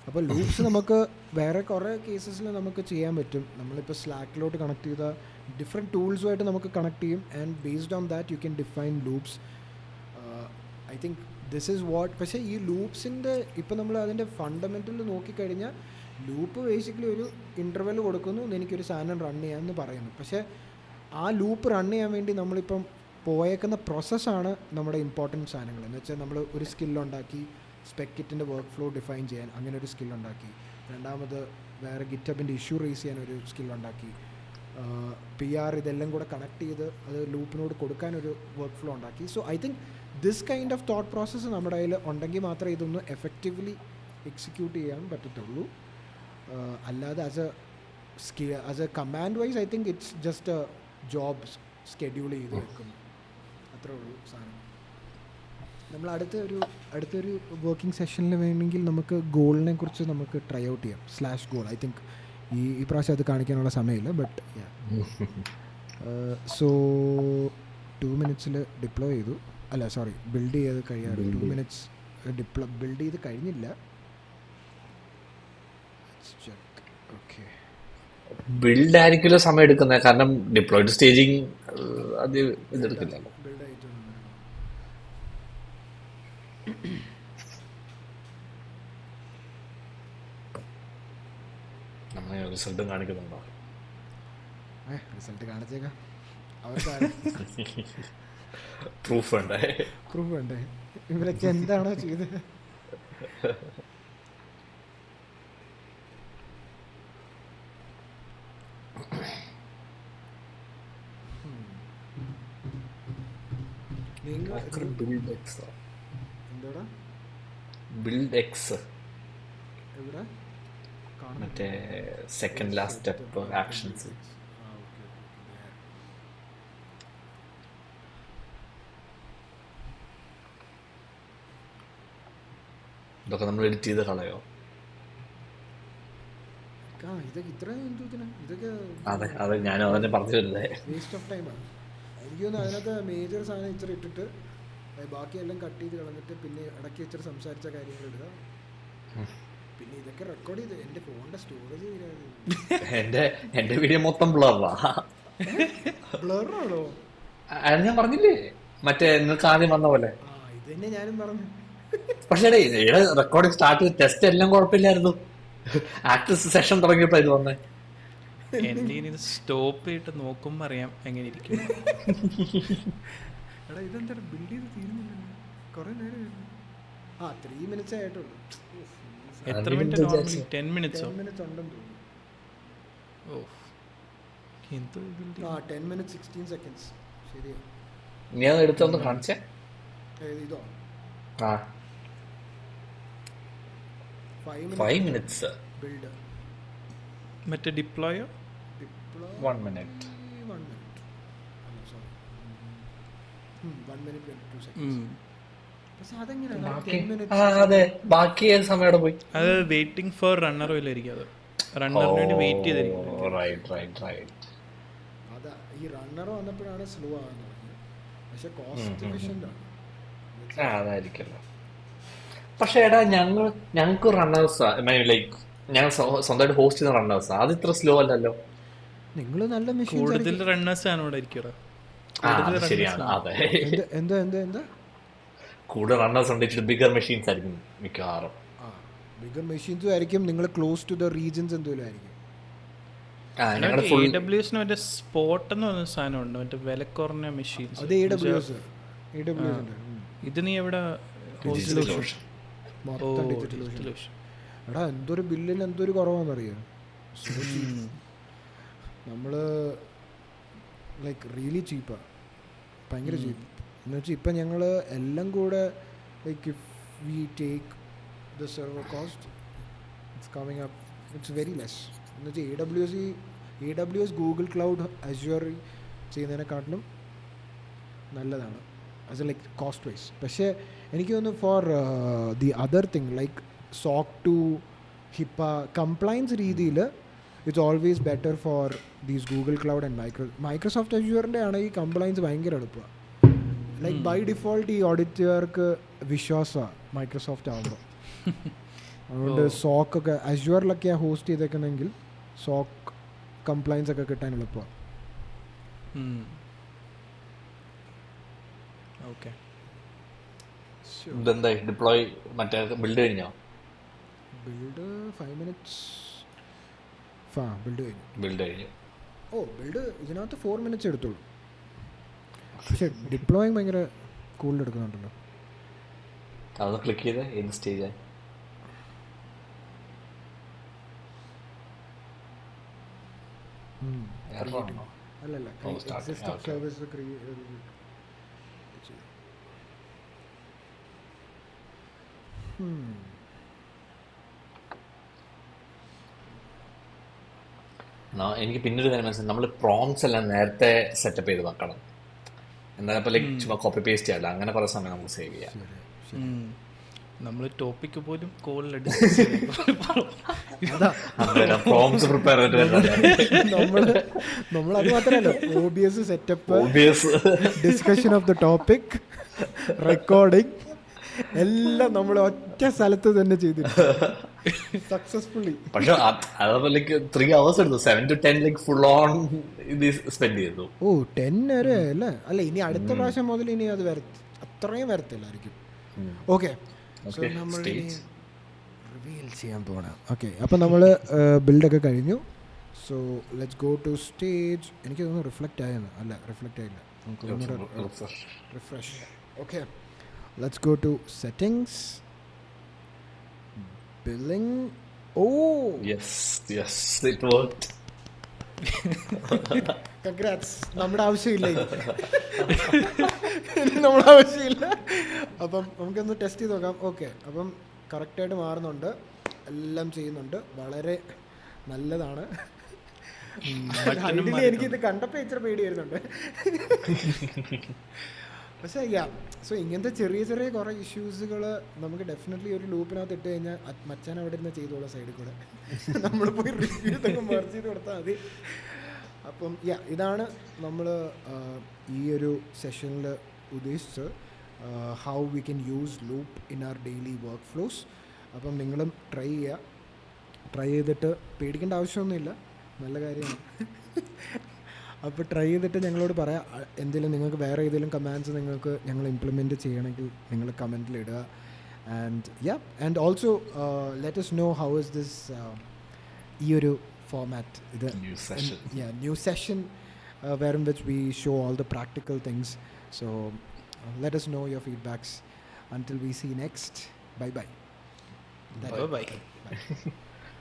അപ്പോൾ ലൂപ്സ് നമുക്ക് വേറെ കുറേ കേസസിൽ നമുക്ക് ചെയ്യാൻ പറ്റും. നമ്മളിപ്പോൾ സ്ലാക്കിലോട്ട് കണക്ട് ചെയ്ത ഡിഫറെൻറ്റ് ടൂൾസുമായിട്ട് നമുക്ക് കണക്ട് ചെയ്യും. And based on that you can define loops. I think this is what. പക്ഷേ ഈ ലൂപ്സിൻ്റെ ഇപ്പം നമ്മൾ അതിൻ്റെ ഫണ്ടമെൻ്റൽ നോക്കിക്കഴിഞ്ഞാൽ ലൂപ്പ് ബേസിക്കലി ഒരു ഇൻ്റർവെൽ കൊടുക്കുന്നു, എനിക്കൊരു സാധനം റൺ ചെയ്യാമെന്ന് പറയുന്നു. പക്ഷേ ആ ലൂപ്പ് റൺ ചെയ്യാൻ വേണ്ടി നമ്മളിപ്പം പോയേക്കുന്ന പ്രോസസ്സാണ് നമ്മുടെ ഇമ്പോർട്ടൻറ്റ് സാധനങ്ങൾ. എന്ന് വെച്ചാൽ നമ്മൾ ഒരു സ്കില്ലുണ്ടാക്കി സ്പെക്കിറ്റിൻ്റെ വർക്ക് ഫ്ലോ ഡിഫൈൻ ചെയ്യാൻ അങ്ങനെ ഒരു സ്കില്ലുണ്ടാക്കി, രണ്ടാമത് വേറെ ഗിറ്റബിൻ്റെ ഇഷ്യൂ റേസ് ചെയ്യാൻ ഒരു സ്കില്ലുണ്ടാക്കി, PR ഇതെല്ലാം കൂടെ കണക്ട് ചെയ്ത് അത് ലൂപ്പിനോട് കൊടുക്കാനൊരു വർക്ക് ഫ്ലോ ഉണ്ടാക്കി. So I think this kind of thought process നമ്മുടെ കയ്യിൽ ഉണ്ടെങ്കിൽ മാത്രമേ ഇതൊന്ന് എഫക്റ്റീവ്ലി എക്സിക്യൂട്ട് ചെയ്യാൻ പറ്റത്തുള്ളൂ. അല്ലാതെ as A command vice I think it's just A job schedule ചെയ്ത് വെക്കുന്നു, അത്രേ ഉള്ളൂ സാധനം. നമ്മൾ അടുത്തൊരു വർക്കിംഗ് സെഷനിൽ വേണമെങ്കിൽ നമുക്ക് ഗോളിനെ കുറിച്ച് നമുക്ക് ട്രൈ ഔട്ട് ചെയ്യാം. സ്ലാഷ് ഗോൾ ഐ തിങ്ക് ഈ പ്രാവശ്യം അത് കാണിക്കാനുള്ള സമയമില്ല. ബട്ട് സോ 2 minutes ഡിപ്ലോയ് ചെയ്തു, അല്ല സോറി ബിൽഡ് ചെയ്ത് കഴിയാറ്. 2 minutes ബിൽഡ് ചെയ്ത് കഴിഞ്ഞില്ല. ഓക്കെ, ബിൽഡ് ആയിരിക്കുമല്ലോ സമയം എടുക്കുന്നത്, കാരണം ഡിപ്ലോയിഡ് സ്റ്റേജിങ് അത് ഇതെടുക്കില്ലല്ലോ. ബിൽഡ് ആയിട്ട് നമ്മൾ റിസൾട്ടും കാണിക്കുന്നുണ്ടോ? റിസൾട്ട് കാണിച്ചേക്കാം. അവർക്ക് പ്രൂഫ് വേണ്ടേ? പ്രൂഫ് വേണ്ടേ? ഇവരൊക്കെ എന്താണോ ചെയ്തത്? എന്തോടാ ബിൽഡ് എക്സ് എവിടെ മറ്റേ സെക്കൻഡ് ലാസ്റ്റ് സ്റ്റെപ്പ് ആക്ഷൻസ്. ഇതൊക്കെ നമ്മൾ എഡിറ്റ് ചെയ്ത് കളയോ? ഇതൊക്കെ ഇത്ര ഇതൊക്കെ അതെ ഞാനും അതന്നെ പറഞ്ഞു വരുന്നേ. വേസ്റ്റ് ഓഫ് ടൈമാണ്. എനിക്ക് തോന്നുന്നു അതിനകത്ത് മേജർ സാധനം ഇച്ചിരി ഇട്ടിട്ട് ബാക്കിയെല്ലാം കട്ട് ചെയ്ത് കളഞ്ഞിട്ട് പിന്നെ ഇടയ്ക്ക് ഇച്ചിരി സംസാരിച്ച കാര്യങ്ങൾ ഇടുക. പിന്നെ ഇതൊക്കെ റെക്കോർഡ് ചെയ്ത് എൻ്റെ ഫോണിൻ്റെ സ്റ്റോറേജ് എന്റെ വീഡിയോ മൊത്തം ബ്ലറാ. ബ്ലറാണോ? ഞാൻ പറഞ്ഞില്ലേ മറ്റേ നിങ്ങൾക്ക് ആദ്യം വന്ന പോലെ. ഇത് തന്നെ ഞാനും പറഞ്ഞു. പക്ഷേ റെക്കോർഡിംഗ് സ്റ്റാർട്ട് ചെയ്ത് ടെസ്റ്റ് എല്ലാം കുഴപ്പമില്ലായിരുന്നു. ആക്ടീവ് സെഷൻ തുടങ്ങിയപ്പോ ഇത് വന്നേ. എൻ്റെ ഇത് സ്റ്റോപ്പ് ചെയ്തിട്ട് നോക്കുമ്പോൾ അറിയാം എങ്ങനെ ഇരിക്കും. എടാ ഇതെന്താ ബിൽഡ് ചെയ്ത് തീരുന്നില്ല, കുറേ നേരം. 3 minutes ആയിട്ടുള്ളൂ. എത്ര മിനിറ്റ് നോർമലി? 10 minutes minutes ഉണ്ടെന്ന് തോന്നുന്നു. ഓ എന്തോ 10 minutes 16 seconds. ശരിയാ. നീ അത് എടുത്തൊന്ന് കാണിച്ചേ. ഇതോ ആ 5 minutes ബിൽഡ്. മറ്റേ ഡിപ്ലോയോ 1 minute. 1 minute. Sorry 1 minute 22 seconds. പക്ഷെ അതെങ്ങനെയാണ് 10 minutes? അതെ, ബാക്കി ഏത് സമയം പോയി? അത് വെയിറ്റിംഗ് ഫോർ റണ്ണർ വല്ലായിരിക്കും. അത് റണ്ണറിന് വേണ്ടി വെയിറ്റ് ചെയ്തിരിക്കും. അതാ ഈ റണ്ണർ വന്നപ്പോഴാണ് സ്ലോ ആകാൻ തുടങ്ങിയത്. പക്ഷെ കോസ്റ്റ് എഫിഷ്യൻ്റ് ആണ്. അതായിരിക്കല്ലോ. പക്ഷെ എടാ ഞങ്ങൾക്ക് റണ്ണേഴ്സാ, ലൈക്ക് ഞങ്ങൾ സ്വന്തമായിട്ട് ഹോസ്റ്റ് ചെയ്യുന്ന റണ്ണേഴ്സാ, അത് ഇത്ര സ്ലോ അല്ലല്ലോ. നിങ്ങൾ നല്ല കൂടുതൽ റണ്ണേഴ്സ് ആണ് ഇവിടെ ഇരിക്കടാ. ശരിയാണ്. അതെ, എന്താ കൂടുതൽ റണ്ണേഴ്സ് ഉണ്ട്, ബിഗർ മെഷീൻസ് ആയിരിക്കും മിക്കവാറും. ബിഗർ മെഷീൻസും ആയിരിക്കും. നിങ്ങൾ ക്ലോസ് ടു ദ റീജിയൻസ് എന്തെങ്കിലും ആയിരിക്കും. AWS മറ്റേ സ്പോട്ട് എന്ന് പറഞ്ഞ സാധനമുണ്ട്, മറ്റേ വില കുറഞ്ഞ മെഷീൻസ്. അത് AWS ഉണ്ട്. ഇത് നീ എവിടെ? എടാ എന്തൊരു ബില്ലിന് എന്തൊരു കുറവാണെന്നറിയാം. നമ്മൾ ലൈക്ക് റിയലി ചീപ്പാണ്, ഭയങ്കര ചീപ്പ്. എന്ന് വെച്ചാൽ ഇപ്പം ഞങ്ങൾ എല്ലാം കൂടെ like if we take the server cost it's coming up it's very less. എന്ന് വെച്ചാൽ AWS ഗൂഗിൾ ക്ലൗഡ് അസ്യൂർ ചെയ്യുന്നതിനെക്കാട്ടിലും നല്ലതാണ് as a like cost wise. പക്ഷേ എനിക്ക് തോന്നുന്നു for the other thing like SOC 2 HIPAA compliance രീതിയിൽ it's always better for these Google cloud and Microsoft അസ്യൂറിൻ്റെ ആണ് ഈ കംപ്ലയൻസ് ഭയങ്കര എളുപ്പമാണ്. ലൈക്ക് ബൈ ഡിഫോൾട്ട് ഈ ഓഡിറ്റർക്ക് വിശ്വാസമാണ് മൈക്രോസോഫ്റ്റ് ആകുമ്പോൾ. അതുകൊണ്ട് സോക്കൊക്കെ അഷ്യൂറിലൊക്കെയാണ് ഹോസ്റ്റ് ചെയ്തേക്കുന്നതെങ്കിൽ സോക്ക് കംപ്ലൈൻസ് ഒക്കെ കിട്ടാൻ എളുപ്പമാണ്. ഓക്കെ, ഇതെന്തായി ഡിപ്ലോയ് മറ്റേ ബിൽഡ് കഴിഞ്ഞോ? Build 5 minutes. ബിൽഡ് കഴിഞ്ഞു. ബിൽഡ് ഇതിനകത്ത് 4 minutes എടുത്തുള്ളൂ. പക്ഷെ ഡിപ്ലോയിങ് ഭയങ്കര കൂടുതൽ എടുക്കുന്നുണ്ടല്ലോ. അതൊന്ന് ക്ലിക്ക് ചെയ്ത് ഏത് സ്റ്റേജായി? അല്ലല്ല, എക്സിസ്റ്റിംഗ് സർവീസ് എനിക്ക് പിന്നൊരു കാര്യം മനസ്സിലായി, നമ്മൾ പ്രോംസ് എല്ലാം നേരത്തെ സെറ്റപ്പ് ചെയ്ത് വെക്കണം. എന്തായാലും ഇപ്പൊ ലൈക്ക് ചുമ്മാ കോപ്പി പേസ്റ്റ് ചെയ്യാല്ല, അങ്ങനെ കുറെ സമയം നമുക്ക് സേവ് ചെയ്യാം. നമ്മൾ ടോപ്പിക്ക് പോലും കോളിൽ പ്രോംസ് പ്രിപ്പയർ നമ്മൾ അത് മാത്രമല്ല, OBS setup, discussion of the topic, recording എല്ലാം നമ്മൾ ഒറ്റ സ്ഥലത്ത് തന്നെ ചെയ്തിട്ടുണ്ട് സക്സസ്ഫുള്ളി. പക്ഷെ അതേപോലെ 3 hours എടുത്തു, 7 to 10 ലൈക്ക് ഫുൾ ഓൺ ഇത് സ്പെൻഡ് ചെയ്തു. 10 വരെ അല്ലേ? അല്ല, ഇനി അടുത്ത പ്രാവശ്യം മുതൽ ഇനി അത് അത്രയും വരത്തില്ലായിരിക്കും. ഓക്കെ, സോ നമ്മൾ റിവീൽ ചെയ്യാൻ പോകണം. ഓക്കെ, അപ്പം നമ്മൾ ബിൽഡൊക്കെ കഴിഞ്ഞു. So let's go to stage. എനിക്ക് തോന്നുന്നു റിഫ്ലക്റ്റ് ആയെന്ന്. അല്ല, റിഫ്ലക്റ്റ് ആയില്ല, നമുക്ക് refresh. Okay, let's go to settings, billing. It worked. Congrats. നമ്മുടെ ആവശ്യമില്ല, നമ്മുടെ ആവശ്യമില്ല. അപ്പം നമുക്കൊന്ന് ടെസ്റ്റ് ചെയ്ത് നോക്കാം. ഓക്കെ, അപ്പം കറക്റ്റായിട്ട് മാറുന്നുണ്ട്, എല്ലാം ചെയ്യുന്നുണ്ട്, വളരെ നല്ലതാണ്. എനിക്കിത് കണ്ടപ്പോൾ ഇച്ചിരി പേടി വരുന്നുണ്ട്. പക്ഷേ സോ ഇങ്ങനത്തെ ചെറിയ ചെറിയ കുറേ ഇഷ്യൂസുകൾ നമുക്ക് ഡെഫിനറ്റ്ലി ഒരു ലൂപ്പിനകത്ത് ഇട്ട് കഴിഞ്ഞാൽ മച്ചാൻ അവിടെ ഇരുന്ന് ചെയ്തോളാം സൈഡിൽ കൂടെ. നമ്മൾ പോയി റിവ്യൂ ഇതൊക്കെ മെർജ് ചെയ്ത് കൊടുത്താൽ മതി. അപ്പം ഇതാണ് നമ്മൾ ഈ ഒരു സെഷനിൽ ഉദ്ദേശിച്ച് how we can use loop in our daily workflows. അപ്പം നിങ്ങളും ട്രൈ ചെയ്തിട്ട് പേടിക്കേണ്ട ആവശ്യമൊന്നുമില്ല, നല്ല കാര്യമാണ്. അപ്പോൾ ട്രൈ ചെയ്തിട്ട് ഞങ്ങളോട് പറയാം. എന്തെങ്കിലും നിങ്ങൾക്ക് വേറെ ഏതെങ്കിലും കമാൻഡ്സ് നിങ്ങൾക്ക് ഞങ്ങൾ ഇംപ്ലിമെൻറ്റ് ചെയ്യണമെങ്കിൽ നിങ്ങൾ കമൻറ്റിൽ ഇടുക. And also let us know how is this ഈ ഒരു ഫോമാറ്റ്, ഇത് new session where in which we show all the practical things. So let us know your feedbacks. Until we see next, bye. Bye.